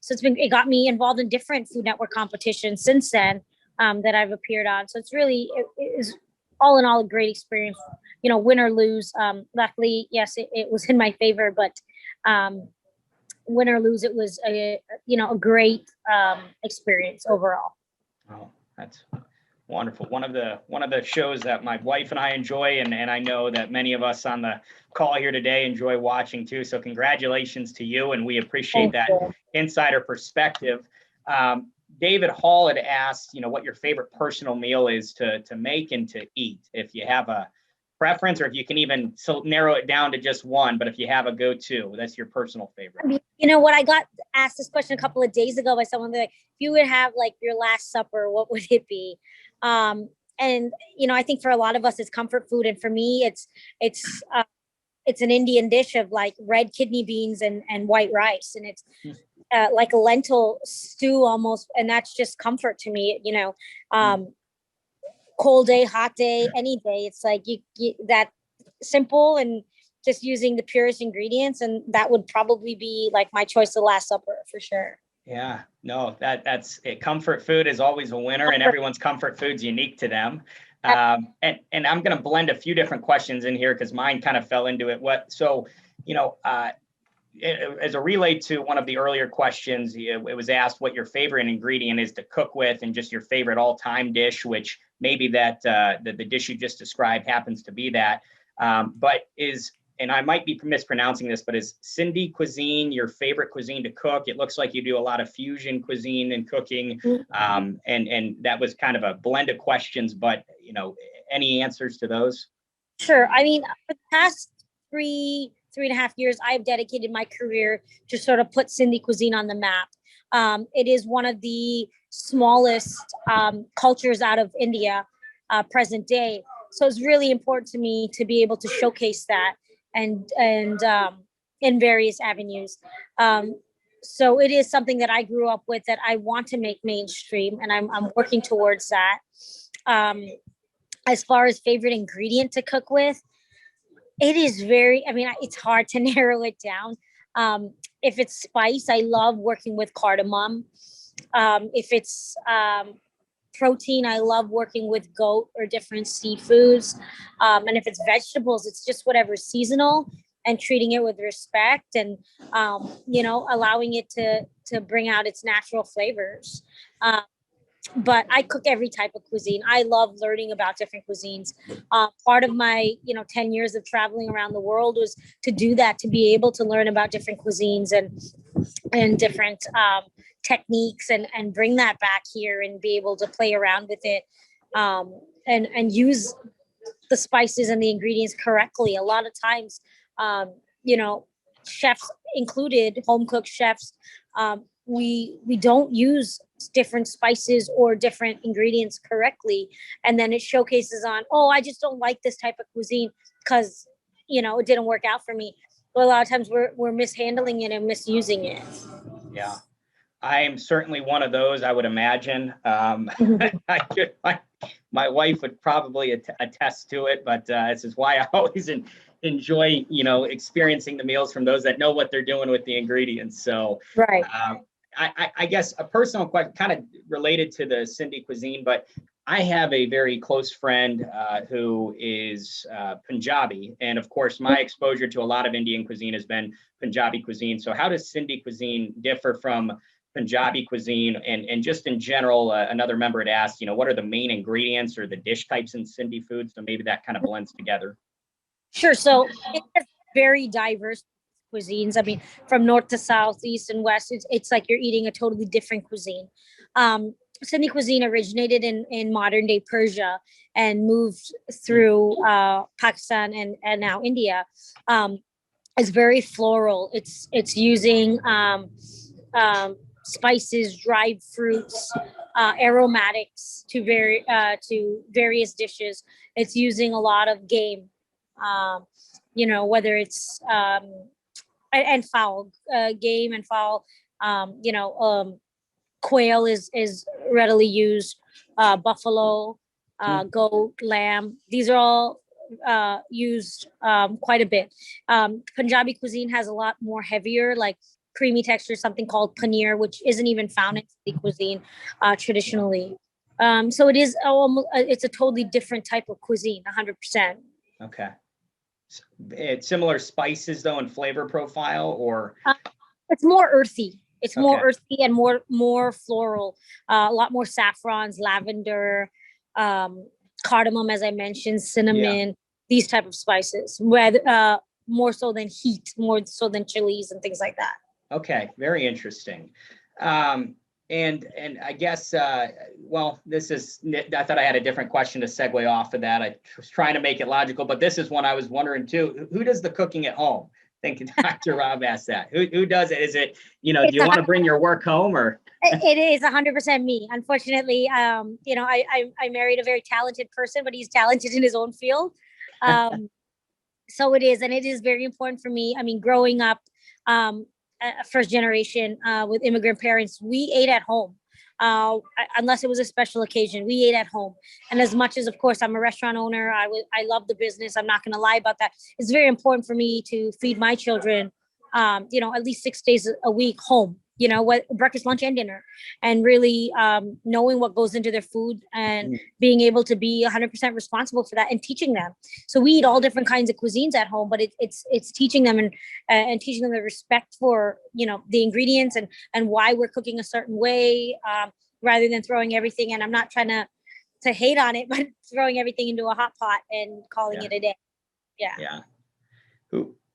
So it got me involved in different Food Network competitions since then that I've appeared on. So it's really, it is all in all a great experience, win or lose. Luckily, yes, it was in my favor, but win or lose, it was a great experience overall. Oh, that's wonderful. One of the shows that my wife and I enjoy, and I know that many of us on the call here today enjoy watching too. So congratulations to you, and we appreciate that insider perspective. David Hall had asked, what your favorite personal meal is to make and to eat. If you have a preference, or if you can even narrow it down to just one, but if you have a go-to, that's your personal favorite. What I got asked this question a couple of days ago by someone, like, if you would have like your last supper, what would it be? And I think for a lot of us, it's comfort food, and for me, it's an Indian dish of like red kidney beans and white rice, and it's like a lentil stew almost, and that's just comfort to me. Cold day, hot day, any day, it's like you that simple, and just using the purest ingredients, and that would probably be like my choice of last supper for sure. Yeah, no, that's it. Comfort food is always a winner, and everyone's comfort food's unique to them. And I'm going to blend a few different questions in here because mine kind of fell into it. As a relay to one of the earlier questions, it was asked what your favorite ingredient is to cook with, and just your favorite all-time dish, which maybe that the dish you just described happens to be that. But and I might be mispronouncing this, but is Sindhi cuisine your favorite cuisine to cook? It looks like you do a lot of fusion cuisine and cooking. And that was kind of a blend of questions, but any answers to those? Sure. I mean, for the past 3.5 years, I've dedicated my career to sort of put Sindhi cuisine on the map. It is one of the smallest cultures out of India present day. So it's really important to me to be able to showcase that and in various avenues. So it is something that I grew up with that I want to make mainstream, and I'm working towards that. As far as favorite ingredient to cook with, it is it's hard to narrow it down. If it's spice, I love working with cardamom. If it's protein, I love working with goat or different seafoods. And if it's vegetables, it's just whatever's seasonal, and treating it with respect, and allowing it to bring out its natural flavors. But I cook every type of cuisine. I love learning about different cuisines. Part of my 10 years of traveling around the world was to do that, to be able to learn about different cuisines and different techniques, and bring that back here and be able to play around with it, and use the spices and the ingredients correctly. A lot of times, chefs included, home cook chefs, we don't use different spices or different ingredients correctly, and then it showcases on, I just don't like this type of cuisine because it didn't work out for me. But a lot of times we're mishandling it and misusing it. Yeah, I am certainly one of those, I would imagine. My wife would probably attest to it, but this is why I always enjoy experiencing the meals from those that know what they're doing with the ingredients. So right. I guess a personal question, kind of related to the Sindhi cuisine, but I have a very close friend who is Punjabi. And of course, my exposure to a lot of Indian cuisine has been Punjabi cuisine. So how does Sindhi cuisine differ from Punjabi cuisine? And just in general, another member had asked, what are the main ingredients or the dish types in Sindhi food? So maybe that kind of blends together. Sure. So it has very diverse cuisines. I mean, from north to south, east and west, it's like you're eating a totally different cuisine. Sindhi cuisine originated in modern day Persia and moved through Pakistan and now India. It's very floral. It's using spices, dried fruits, aromatics to various dishes. It's using a lot of game. Whether it's and fowl, game and fowl. Quail is readily used. Buffalo, goat, lamb. These are all used quite a bit. Punjabi cuisine has a lot more heavier, like creamy texture, something called paneer, which isn't even found in Sindhi cuisine traditionally. So it is it's a totally different type of cuisine, 100%. Okay. It's similar spices though and flavor profile, or it's more earthy. It's more Okay. earthy and more floral. A lot more saffrons, lavender, cardamom, as I mentioned, cinnamon. These type of spices, more so than heat, more so than chilies and things like that. Okay, very interesting. And I guess, this is, I thought I had a different question to segue off of that. I was trying to make it logical, but this is one I was wondering too. Who does the cooking at home? I think Dr. Rob asked that. Who does it? Is it, do you want to bring your work home or? It is 100% me. Unfortunately, I married a very talented person, but he's talented in his own field. So it is, and it is very important for me. I mean, growing up, first generation with immigrant parents, we ate at home. Unless it was a special occasion, we ate at home. And as much as, of course, I'm a restaurant owner, I love the business. I'm not going to lie about that. It's very important for me to feed my children, at least 6 days a week home. Breakfast, lunch, and dinner, and really knowing what goes into their food and being able to be 100% responsible for that and teaching them. So we eat all different kinds of cuisines at home, but it's teaching them and teaching them the respect for the ingredients and why we're cooking a certain way, rather than throwing everything. And I'm not trying to hate on it, but throwing everything into a hot pot and calling it a day. Yeah.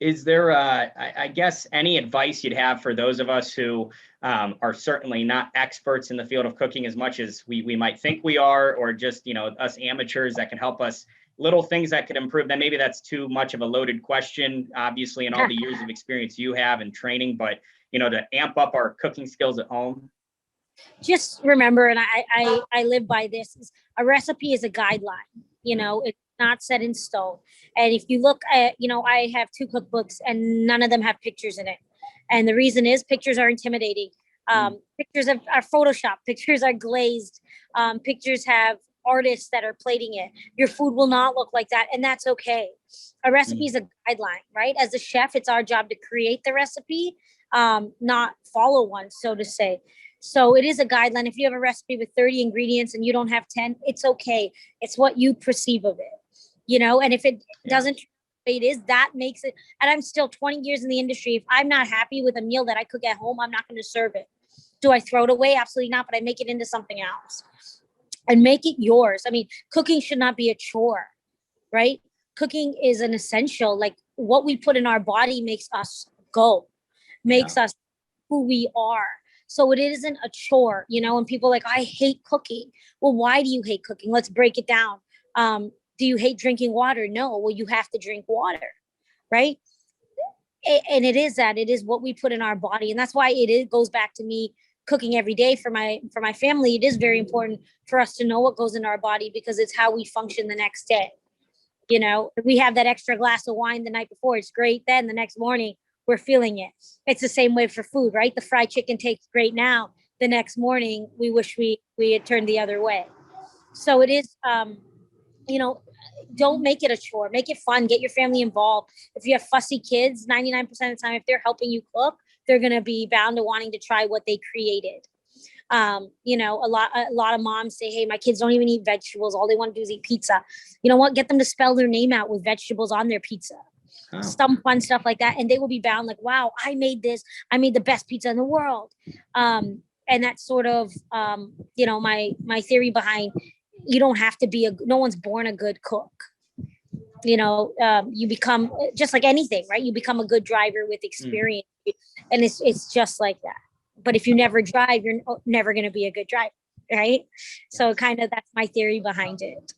Is there, I guess, any advice you'd have for those of us who are certainly not experts in the field of cooking as much as we might think we are, or just, us amateurs that can help us, little things that could improve? Then maybe that's too much of a loaded question, obviously, in all the years of experience you have and training, but, to amp up our cooking skills at home. Just remember, and I live by this, is a recipe is a guideline. It's not set in stone. And if you look at, I have 2 cookbooks and none of them have pictures in it. And the reason is pictures are intimidating. Pictures are Photoshopped, pictures are glazed, pictures have artists that are plating it. Your food will not look like that, and that's okay. A recipe is a guideline, right? As a chef, it's our job to create the recipe, not follow one, so to say. So it is a guideline. If you have a recipe with 30 ingredients and you don't have 10, it's okay. It's what you perceive of it, and if it doesn't, it is, that makes it. And I'm still 20 years in the industry. If I'm not happy with a meal that I cook at home, I'm not going to serve it. Do I throw it away? Absolutely not. But I make it into something else and make it yours. I mean, cooking should not be a chore, right? Cooking is an essential. Like, what we put in our body makes us go, makes us who we are. So it isn't a chore, and people are like, I hate cooking. Well, why do you hate cooking? Let's break it down. Do you hate drinking water? No. Well, you have to drink water, right? And it is what we put in our body. And that's why it goes back to me cooking every day for my family. It is very important for us to know what goes in our body, because it's how we function the next day. If we have that extra glass of wine the night before, it's great. Then the next morning, we're feeling it. It's the same way for food, right? The fried chicken tastes great now. The next morning, we wish we had turned the other way. So it is, don't make it a chore. Make it fun. Get your family involved. If you have fussy kids, 99% of the time, if they're helping you cook, they're going to be bound to wanting to try what they created. You know, a lot of moms say, hey, my kids don't even eat vegetables. All they want to do is eat pizza. You know what? Get them to spell their name out with vegetables on their pizza. Oh. Some fun stuff like that. And they will be bound like, wow, I made this. I made the best pizza in the world. And that's sort of, you know, my theory behind, you don't have to be no one's born a good cook. You know, you become just like anything, right? You become a good driver with experience. And it's just like that. But if you never drive, you're never going to be a good driver, right? So kind of that's my theory behind it.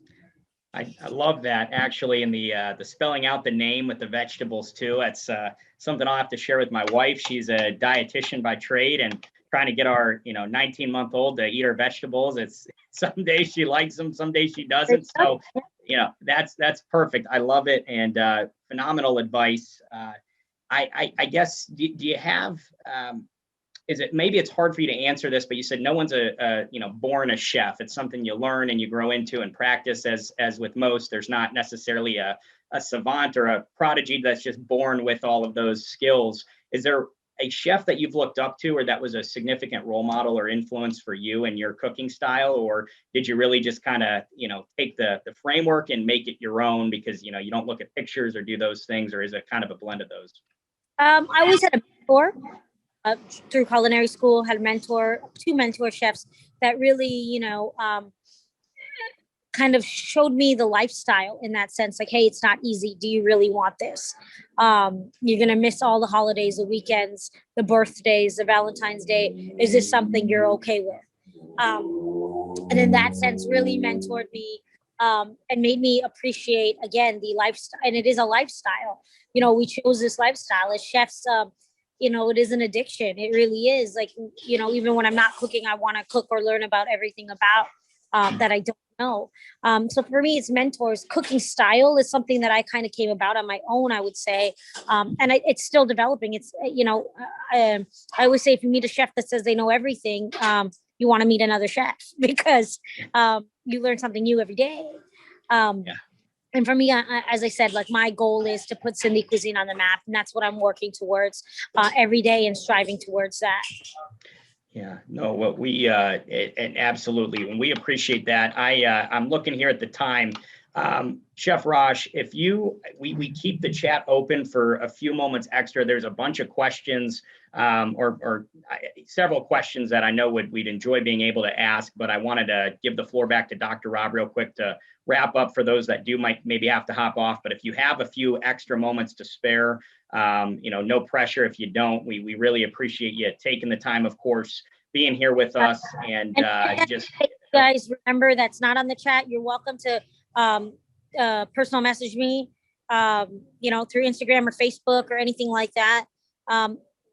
I love that, actually, and the spelling out the name with the vegetables too. That's something I'll have to share with my wife. She's a dietitian by trade, and trying to get our 19-month-old to eat her vegetables. It's some days she likes them, some days she doesn't. So that's perfect. I love it, and phenomenal advice. I guess do you have? Is it, maybe it's hard for you to answer this, but you said no one's born a chef. It's something you learn and you grow into and practice. As with most, there's not necessarily a savant or a prodigy that's just born with all of those skills. Is there a chef that you've looked up to, or that was a significant role model or influence for you and your cooking style? Or did you really just kind of, take the framework and make it your own because, you don't look at pictures or do those things, or is it kind of a blend of those? I always had a mentor. Through culinary school, had two mentor chefs that really, kind of showed me the lifestyle in that sense. Like, hey, it's not easy. Do you really want this? You're going to miss all the holidays, the weekends, the birthdays, the Valentine's Day. Is this something you're okay with? And in that sense, really mentored me and made me appreciate, again, the lifestyle. And it is a lifestyle. We chose this lifestyle as chefs. It is an addiction. It really is. Like, even when I'm not cooking, I want to cook or learn about everything about that I don't know. So for me, it's mentors. Cooking style is something that I kind of came about on my own, I would say. And it's still developing. It's, I always say if you meet a chef that says they know everything, you want to meet another chef because you learn something new every day. And for me, as I said, like my goal is to put Sindhi cuisine on the map, and that's what I'm working towards every day and striving towards that. Yeah, no, what we and absolutely, and we appreciate that. I'm looking here at the time. Chef Rosh, if we keep the chat open for a few moments extra. There's a bunch of questions or several questions that I know we'd enjoy being able to ask, but I wanted to give the floor back to Dr. Rob real quick to wrap up for those that might maybe have to hop off. But if you have a few extra moments to spare, no pressure if you don't. We really appreciate you taking the time, of course, being here with us, and just guys, remember that's not on the chat. You're welcome to personal message me, through Instagram or Facebook or anything like that.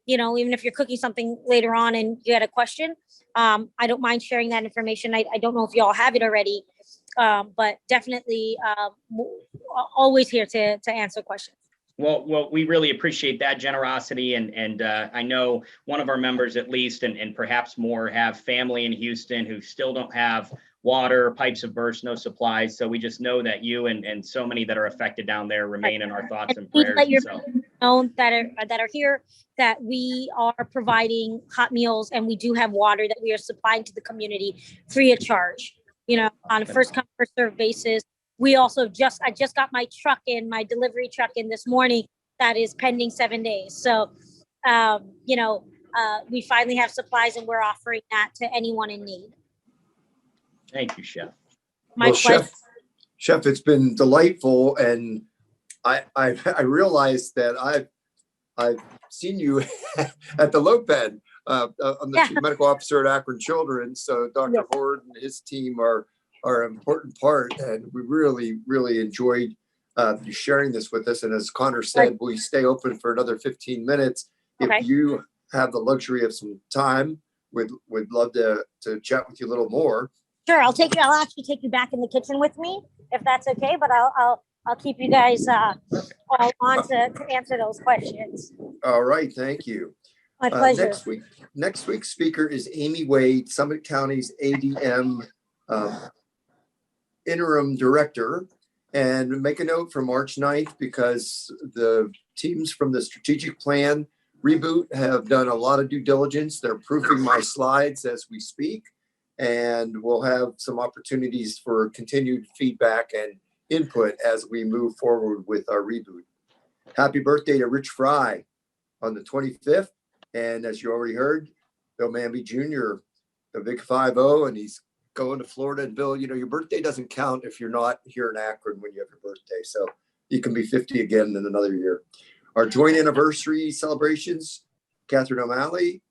Even if you're cooking something later on and you had a question, I don't mind sharing that information. I don't know if you all have it already, but definitely always here to answer questions. Well, we really appreciate that generosity, and I know one of our members at least, and perhaps more, have family in Houston who still don't have water, pipes have burst, no supplies. So we just know that you and so many that are affected down there remain in our thoughts and prayers. Let your know that are here that we are providing hot meals, and we do have water that we are supplying to the community free of charge. On a first come first serve basis. We also I just got my delivery truck in this morning that is pending 7 days. So, we finally have supplies, and we're offering that to anyone in need. Thank you, Chef. My pleasure. Chef, it's been delightful, and I realized that I've seen you at the Loped. I'm the Chief Medical Officer at Akron Children, so Dr. Hord and his team are an important part, and we really, really enjoyed you sharing this with us. And as Connor said, we stay open for another 15 minutes. If you have the luxury of some time, we'd love to chat with you a little more. Sure, I'll actually take you back in the kitchen with me, if that's okay. But I'll keep you guys all on to answer those questions. All right, thank you. My pleasure. Next week's speaker is Amy Wade, Summit County's ADM interim director. And make a note for March 9th, because the teams from the strategic plan Reboot have done a lot of due diligence. They're proofing my slides as we speak, and we'll have some opportunities for continued feedback and input as we move forward with our reboot. Happy birthday to Rich Fry on the 25th. And as you already heard, Bill Manby Jr., the big 5-0, and he's going to Florida. And Bill, you know, your birthday doesn't count if you're not here in Akron when you have your birthday. So you can be 50 again in another year. Our joint anniversary celebrations, Catherine O'Malley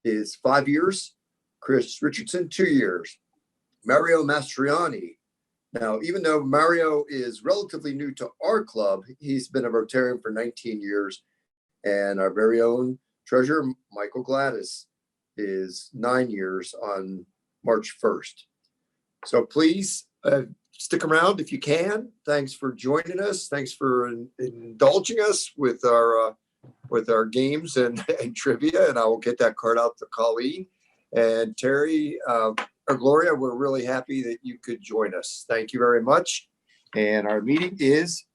is 5 years, Chris Richardson, 2 years, Mario Mastriani. Now, even though Mario is relatively new to our club, he's been a Rotarian for 19 years. And our very own treasurer, Michael Gladys, is 9 years on March 1st. So please stick around if you can. Thanks for joining us. Thanks for indulging us with our games and trivia. And I will get that card out to Colleen and Terry or Gloria. We're really happy that you could join us. Thank you very much. And our meeting is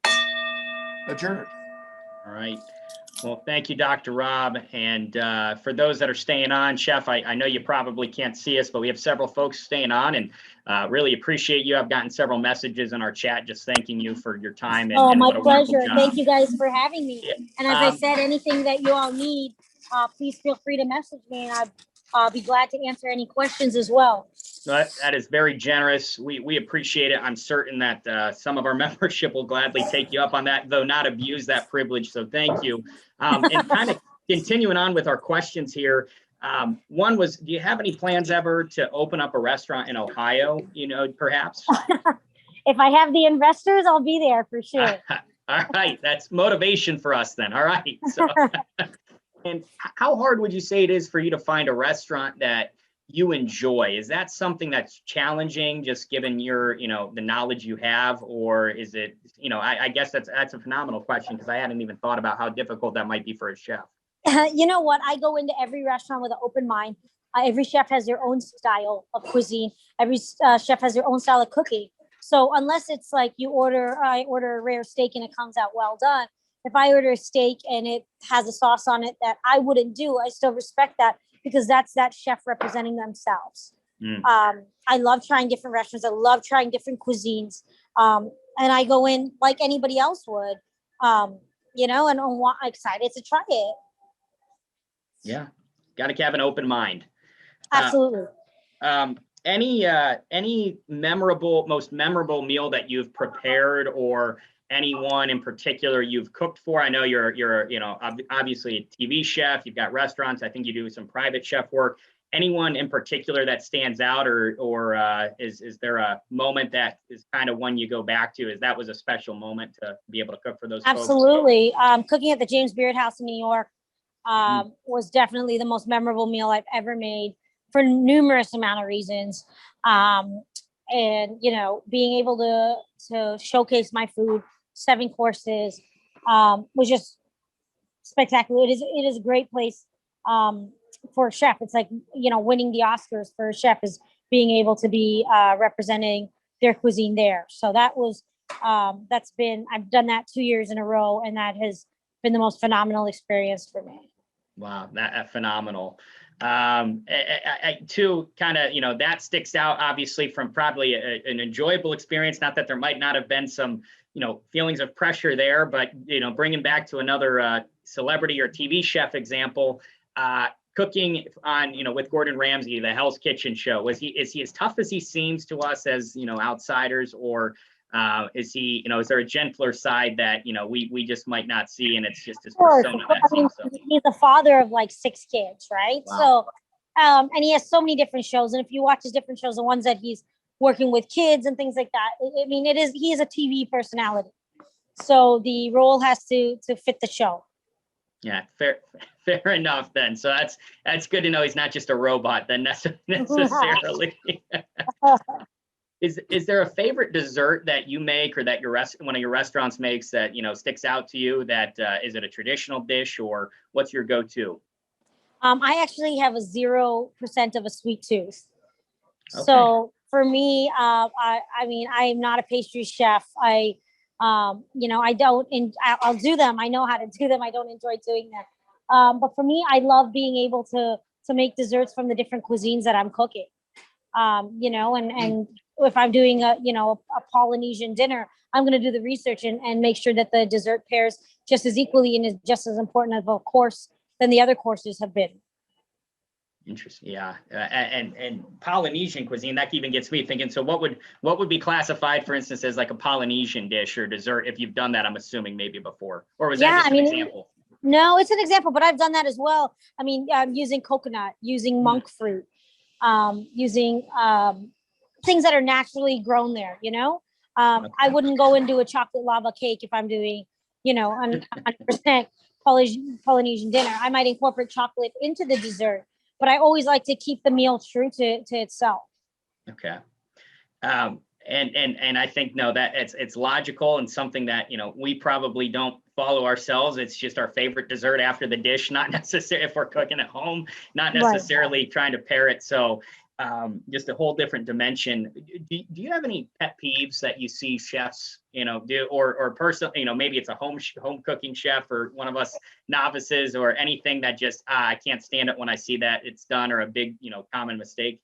adjourned. All right. Well, thank you, Dr. Rob. And for those that are staying on, Chef, I know you probably can't see us, but we have several folks staying on, and really appreciate you. I've gotten several messages in our chat just thanking you for your time. And, oh, and my what a wonderful pleasure. job. Thank you guys for having me. Yeah. And as I said, anything that you all need, please feel free to message me, and I'll be glad to answer any questions as well. That is very generous. We appreciate it. I'm certain that some of our membership will gladly take you up on that, though not abuse that privilege. So thank you. And kind of continuing on with our questions here. One was, do you have any plans ever to open up a restaurant in Ohio, you know, perhaps? If I have the investors, I'll be there for sure. All right. That's motivation for us then. All right. So, and how hard would you say it is for you to find a restaurant that you enjoy? Is that something that's challenging, just given your, you know, the knowledge you have, or is it, you know, I guess that's a phenomenal question, because I hadn't even thought about how difficult that might be for a chef. You know what? I go into every restaurant with an open mind. Every chef has their own style of cuisine. Every chef has their own style of cooking. So unless it's like I order a rare steak and it comes out well done. If I order a steak and it has a sauce on it that I wouldn't do, I still respect that, because that's that chef representing themselves. I love trying different restaurants. I love trying different cuisines. And I go in like anybody else would, you know, and I'm excited to try it. Yeah. Got to have an open mind. Absolutely. Any most memorable meal that you've prepared, or anyone in particular you've cooked for? I know you're you know, obviously a TV chef, you've got restaurants, I think you do some private chef work. Anyone in particular that stands out, or is there a moment that is kind of one you go back to, as that was a special moment to be able to cook for those Absolutely. Folks? Cooking at the James Beard House in New York was definitely the most memorable meal I've ever made, for numerous amount of reasons. And, you know, being able to showcase my food, 7 courses, was just spectacular. It is a great place for a chef. It's like, you know, winning the Oscars for a chef is being able to be representing their cuisine there. So that was, I've done that 2 years in a row, and that has been the most phenomenal experience for me. Wow, that phenomenal. Too, kind of, you know, that sticks out obviously from probably an enjoyable experience. Not that there might not have been some, you know, feelings of pressure there, but, you know, bringing back to another celebrity or TV chef example, cooking on, you know, with Gordon Ramsay, the Hell's Kitchen show. Is he as tough as he seems to us as, you know, outsiders, or is he, you know, is there a gentler side that, you know, we just might not see, and it's just his persona? He's the father of like 6 kids, right? Wow. So, and he has so many different shows, and if you watch his different shows, the ones that he's working with kids and things like that, I mean, he is a TV personality, so the role has to fit the show. Yeah, fair enough then. So that's good to know he's not just a robot then necessarily. Is there a favorite dessert that you make, or that one of your restaurants makes, that, you know, sticks out to you? That is it a traditional dish, or what's your go-to? I actually have a 0% of a sweet tooth. Okay. So for me, I mean, I am not a pastry chef. You know, I'll do them. I know how to do them. I don't enjoy doing them. But for me, I love being able to make desserts from the different cuisines that I'm cooking. You know, and if I'm doing a Polynesian dinner, I'm going to do the research and make sure that the dessert pairs just as equally and is just as important of a course than the other courses have been. Interesting. Yeah. And Polynesian cuisine, that even gets me thinking, so what would be classified, for instance, as like a Polynesian dish or dessert, if you've done that, I'm assuming maybe before, or was that just an example? No, it's an example, but I've done that as well. I mean, using coconut, using monk fruit, using things that are naturally grown there, you know? I wouldn't go and do a chocolate lava cake if I'm doing, 100% Polynesian dinner. I might incorporate chocolate into the dessert, but I always like to keep the meal true to itself. Okay. And I think, no, that it's logical and something that, we probably don't follow ourselves. It's just our favorite dessert after the dish, not necessarily if we're cooking at home, not necessarily trying to pair it. So just a whole different dimension. Do you have any pet peeves that you see chefs, do, or person, maybe it's a home cooking chef or one of us novices, or anything that just, I can't stand it when I see that it's done, or a big, common mistake?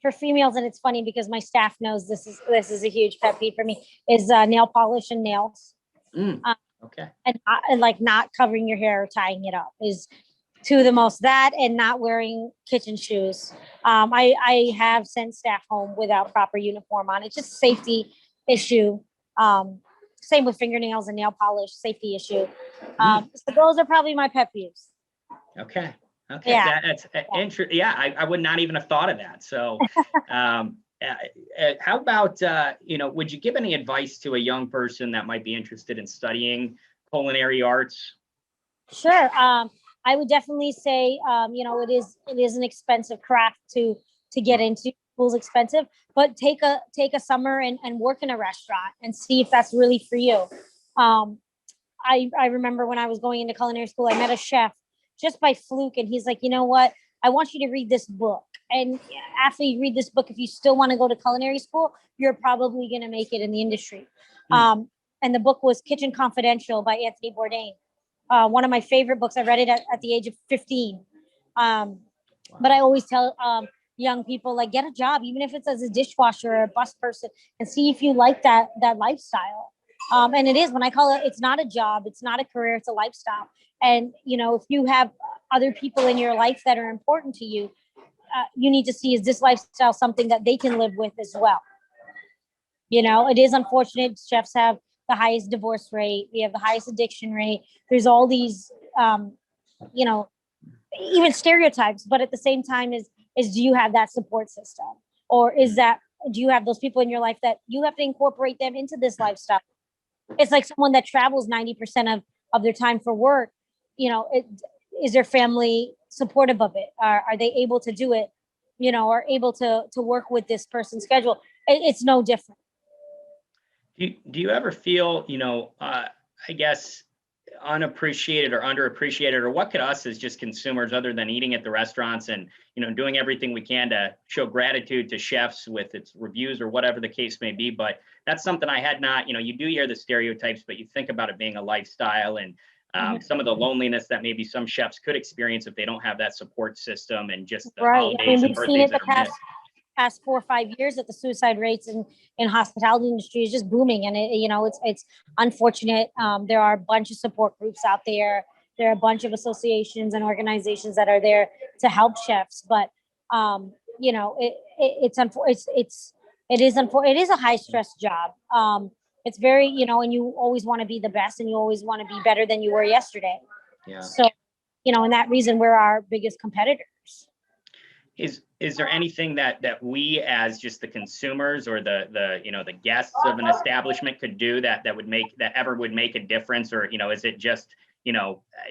For females, and it's funny because my staff knows this is a huge pet peeve for me, is nail polish and nails. Okay. And like not covering your hair or tying it up is two of the most, that and not wearing kitchen shoes. I have sent staff home without proper uniform on. It's just a safety issue. Same with fingernails and nail polish, safety issue. So those are probably my pet peeves. Okay. Okay. Yeah. That's interesting. Yeah. I would not even have thought of that. So, how about, would you give any advice to a young person that might be interested in studying culinary arts? Sure. I would definitely say, it is an expensive craft to get into. School's expensive, but take a summer and work in a restaurant and see if that's really for you. I remember when I was going into culinary school, I met a chef just by fluke, and he's like, you know what? I want you to read this book. And after you read this book, if you still want to go to culinary school, you're probably going to make it in the industry. And the book was Kitchen Confidential by Anthony Bourdain. One of my favorite books. I read it at the age of 15. But I always tell young people, like, get a job, even if it's as a dishwasher or a bus person, and see if you like that lifestyle. And it is, when I call it, it's not a job, it's not a career, it's a lifestyle. And, if you have other people in your life that are important to you, you need to see, is this lifestyle something that they can live with as well? It is unfortunate. Chefs have the highest divorce rate. We have the highest addiction rate. There's all these, even stereotypes, but at the same time is do you have that support system? Or do you have those people in your life that you have to incorporate them into this lifestyle? It's like someone that travels 90% of their time for work. Is their family supportive of it? Are they able to do it? Are able to work with this person's schedule? It's no different. Do you ever feel, I guess, unappreciated or underappreciated, or what could us as just consumers, other than eating at the restaurants and, doing everything we can to show gratitude to chefs with its reviews or whatever the case may be? But that's something I had not, you do hear the stereotypes, but you think about it being a lifestyle and some of the loneliness that maybe some chefs could experience if they don't have that support system, and just the holidays and birthdays that are missed. Past 4 or 5 years that the suicide rates in hospitality industry is just booming, and it's unfortunate. There are a bunch of support groups out there. There are a bunch of associations and organizations that are there to help chefs, but it is a high stress job. It's very, and you always want to be the best, and you always want to be better than you were yesterday. Yeah. So, and that reason we're our biggest competitors. Is there anything that we as just the consumers or the guests of an establishment could do that would make a difference? Or, is it just,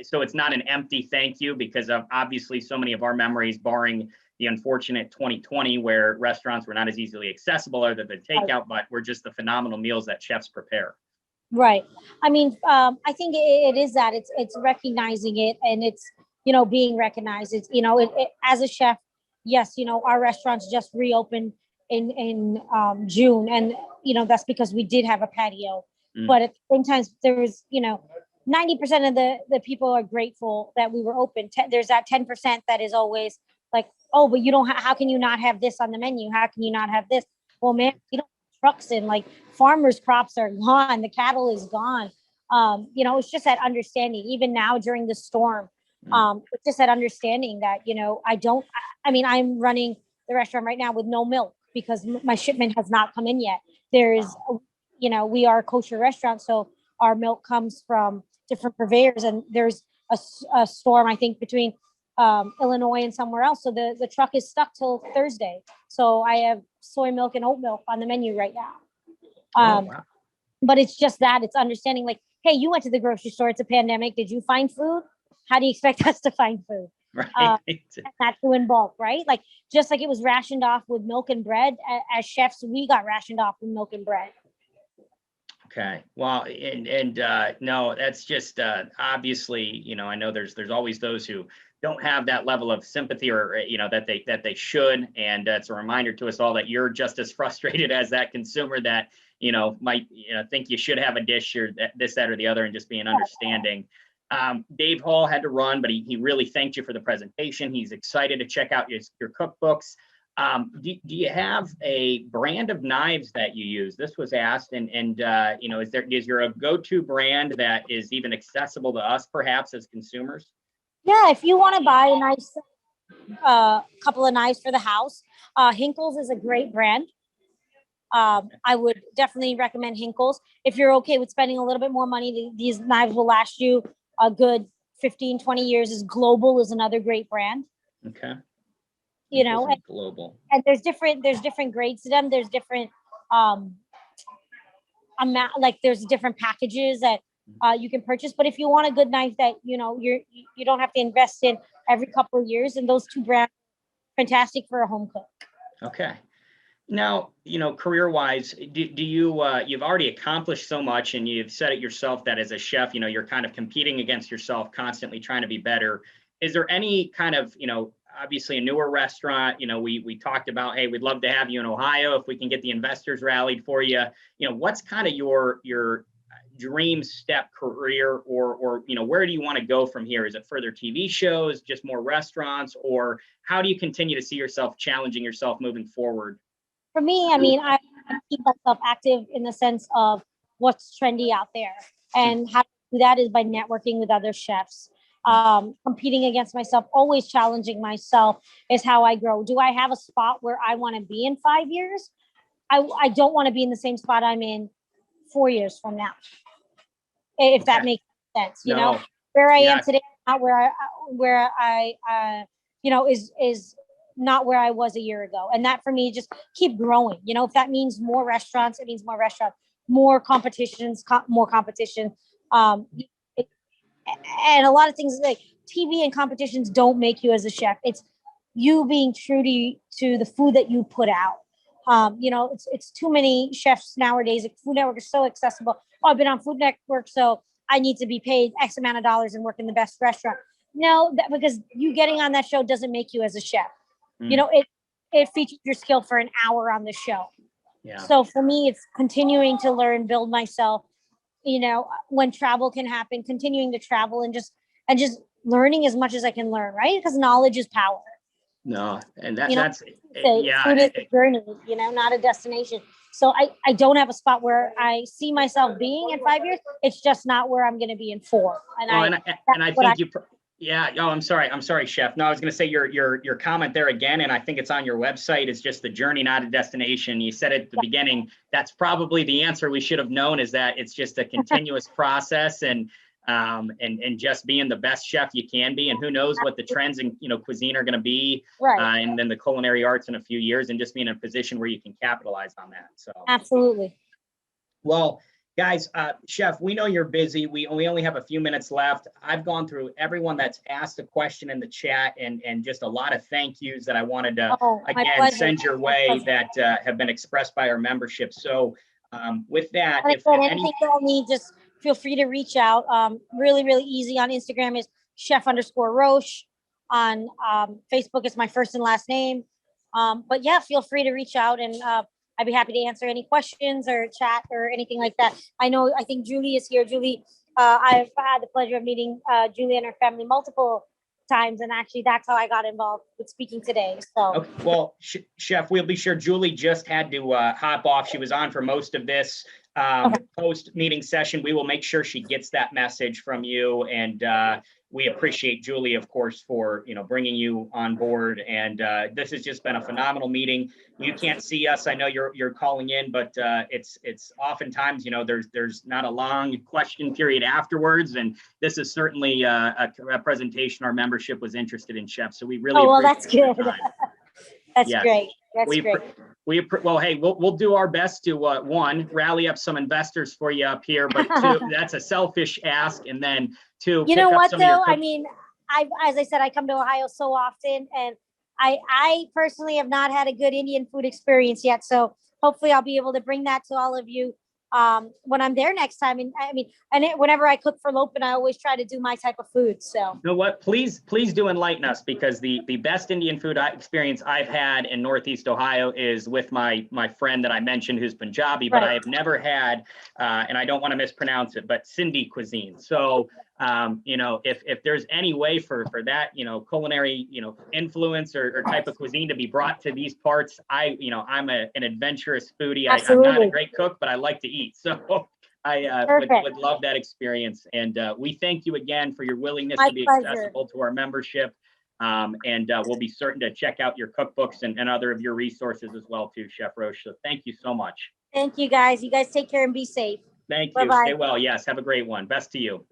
so it's not an empty thank you, because of obviously so many of our memories, barring the unfortunate 2020 where restaurants were not as easily accessible other than takeout, but were just the phenomenal meals that chefs prepare. Right. I mean, I think it is that it's recognizing it, and it's, being recognized. It's, as a chef, yes, our restaurants just reopened in June, and that's because we did have a patio. But at the same time, there was 90% of the people are grateful that we were open. There's that 10% that is always like, oh, but you don't how can you not have this on the menu? How can you not have this? Well, man, you don't have trucks in, like farmers' crops are gone. The cattle is gone. It's just that understanding, even now during the storm, it's just that understanding that, I'm running the restaurant right now with no milk because my shipment has not come in yet. We are a kosher restaurant, so our milk comes from different purveyors, and there's a storm, I think, between Illinois and somewhere else. So the truck is stuck till Thursday. So I have soy milk and oat milk on the menu right now. Wow. But it's just that it's understanding, like, hey, you went to the grocery store. It's a pandemic. Did you find food? How do you expect us to find food? Right. Not too in bulk, right? Like, just like it was rationed off with milk and bread, as chefs, we got rationed off with milk and bread. Okay. Well, no, that's just obviously, I know there's always those who don't have that level of sympathy or, that they should. And it's a reminder to us all that you're just as frustrated as that consumer that, might, think you should have a dish or this, that, or the other, and just being understanding. Dave Hall had to run, but he really thanked you for the presentation. He's excited to check out your cookbooks. Do you have a brand of knives that you use? This was asked, and is there a go-to brand that is even accessible to us, perhaps, as consumers? Yeah, if you want to buy a nice couple of knives for the house, Hinkles is a great brand. I would definitely recommend Hinkles. If you're okay with spending a little bit more money, these knives will last you a good 15, 20 years. Global is another great brand. Okay. And global. And there's different grades to them. There's different amount, like there's different packages that you can purchase. But if you want a good knife that you don't have to invest in every couple of years, and those two brands are fantastic for a home cook. Okay. Now, career-wise, do you you've already accomplished so much, and you've said it yourself that as a chef, you're kind of competing against yourself, constantly trying to be better. Is there any kind of, obviously a newer restaurant, we talked about, hey, we'd love to have you in Ohio if we can get the investors rallied for you. What's kind of your dream step career, or where do you want to go from here? Is it further TV shows, just more restaurants, or how do you continue to see yourself challenging yourself moving forward? For me, I keep myself active in the sense of what's trendy out there, and how to do that is by networking with other chefs. Competing against myself, always challenging myself is how I grow. Do I have a spot where I want to be in 5 years? I don't want to be in the same spot I'm in 4 years from now, if that makes sense. Where I am today, not where I is not where I was a year ago. And that for me, just keep growing. If that means more restaurants, it means more restaurants, more competitions, more competition. And a lot of things like TV and competitions don't make you as a chef. It's you being true to the food that you put out. It's too many chefs nowadays. Food Network is so accessible. Oh, I've been on Food Network, so I need to be paid X amount of dollars and work in the best restaurant. No, because you getting on that show doesn't make you as a chef. It features your skill for an hour on the show. Yeah. So for me, it's continuing to learn, build myself. When travel can happen, continuing to travel and just learning as much as I can learn, right? Because knowledge is power. No, and food is a journey, not a destination. So I don't have a spot where I see myself being in 5 years. It's just not where I'm going to be in 4. I'm sorry, Chef. No, I was going to say your comment there again, and I think it's on your website. It's just the journey, not a destination. You said it at the beginning. That's probably the answer we should have known, is that it's just a continuous process, and just being the best chef you can be. And who knows what the trends in cuisine are going to be, and then the culinary arts in a few years, and just being in a position where you can capitalize on that. So absolutely. Well, guys, Chef, we know you're busy. We only have a few minutes left. I've gone through everyone that's asked a question in the chat, and just a lot of thank yous that I wanted to, again, send your way that have been expressed by our membership. So with that, if anything that I need, just feel free to reach out. Really, really easy. On Instagram is chef_Rosh. On Facebook, it's my first and last name. But yeah, feel free to reach out, and I'd be happy to answer any questions or chat or anything like that. I think Julie is here. Julie I've had the pleasure of meeting Julie and her family multiple times, and actually that's how I got involved with speaking today. So Okay, well, Chef, we'll be sure Julie just had to hop off. She was on for most of this post-meeting session. We will make sure she gets that message from you, and we appreciate Julie, of course, for bringing you on board. And this has just been a phenomenal meeting. You can't see us. I know you're calling in, but it's oftentimes there's not a long question period afterwards, and this is certainly a presentation our membership was interested in, Chef. So we really that's appreciate good. your time. That's Yes. great. That's great. Well, hey, we'll do our best to one, rally up some investors for you up here, but two, that's a selfish ask, and then two, You know pick up what some of your though? I mean, as I said, I come to Ohio so often, and I personally have not had a good Indian food experience yet. So hopefully I'll be able to bring that to all of you when I'm there next time. And whenever I cook for Lopen, I always try to do my type of food. So You know what? Please do enlighten us, because the best Indian food experience I've had in Northeast Ohio is with my friend that I mentioned, who's Punjabi, but I have never had, and I don't want to mispronounce it, but Sindhi cuisine. So, if there's any way for that, culinary, influence or type of cuisine to be brought to these parts, I'm an adventurous foodie. I'm not a great cook, but I like to eat. So I would love that experience. And we thank you again for your willingness to be accessible to our membership. And we'll be certain to check out your cookbooks and other of your resources as well too, Chef Rosh. So thank you so much. thank you guys. You guys take care and be safe. Thank you. Bye-bye. Stay well. Yes. Have a great one. Best to you.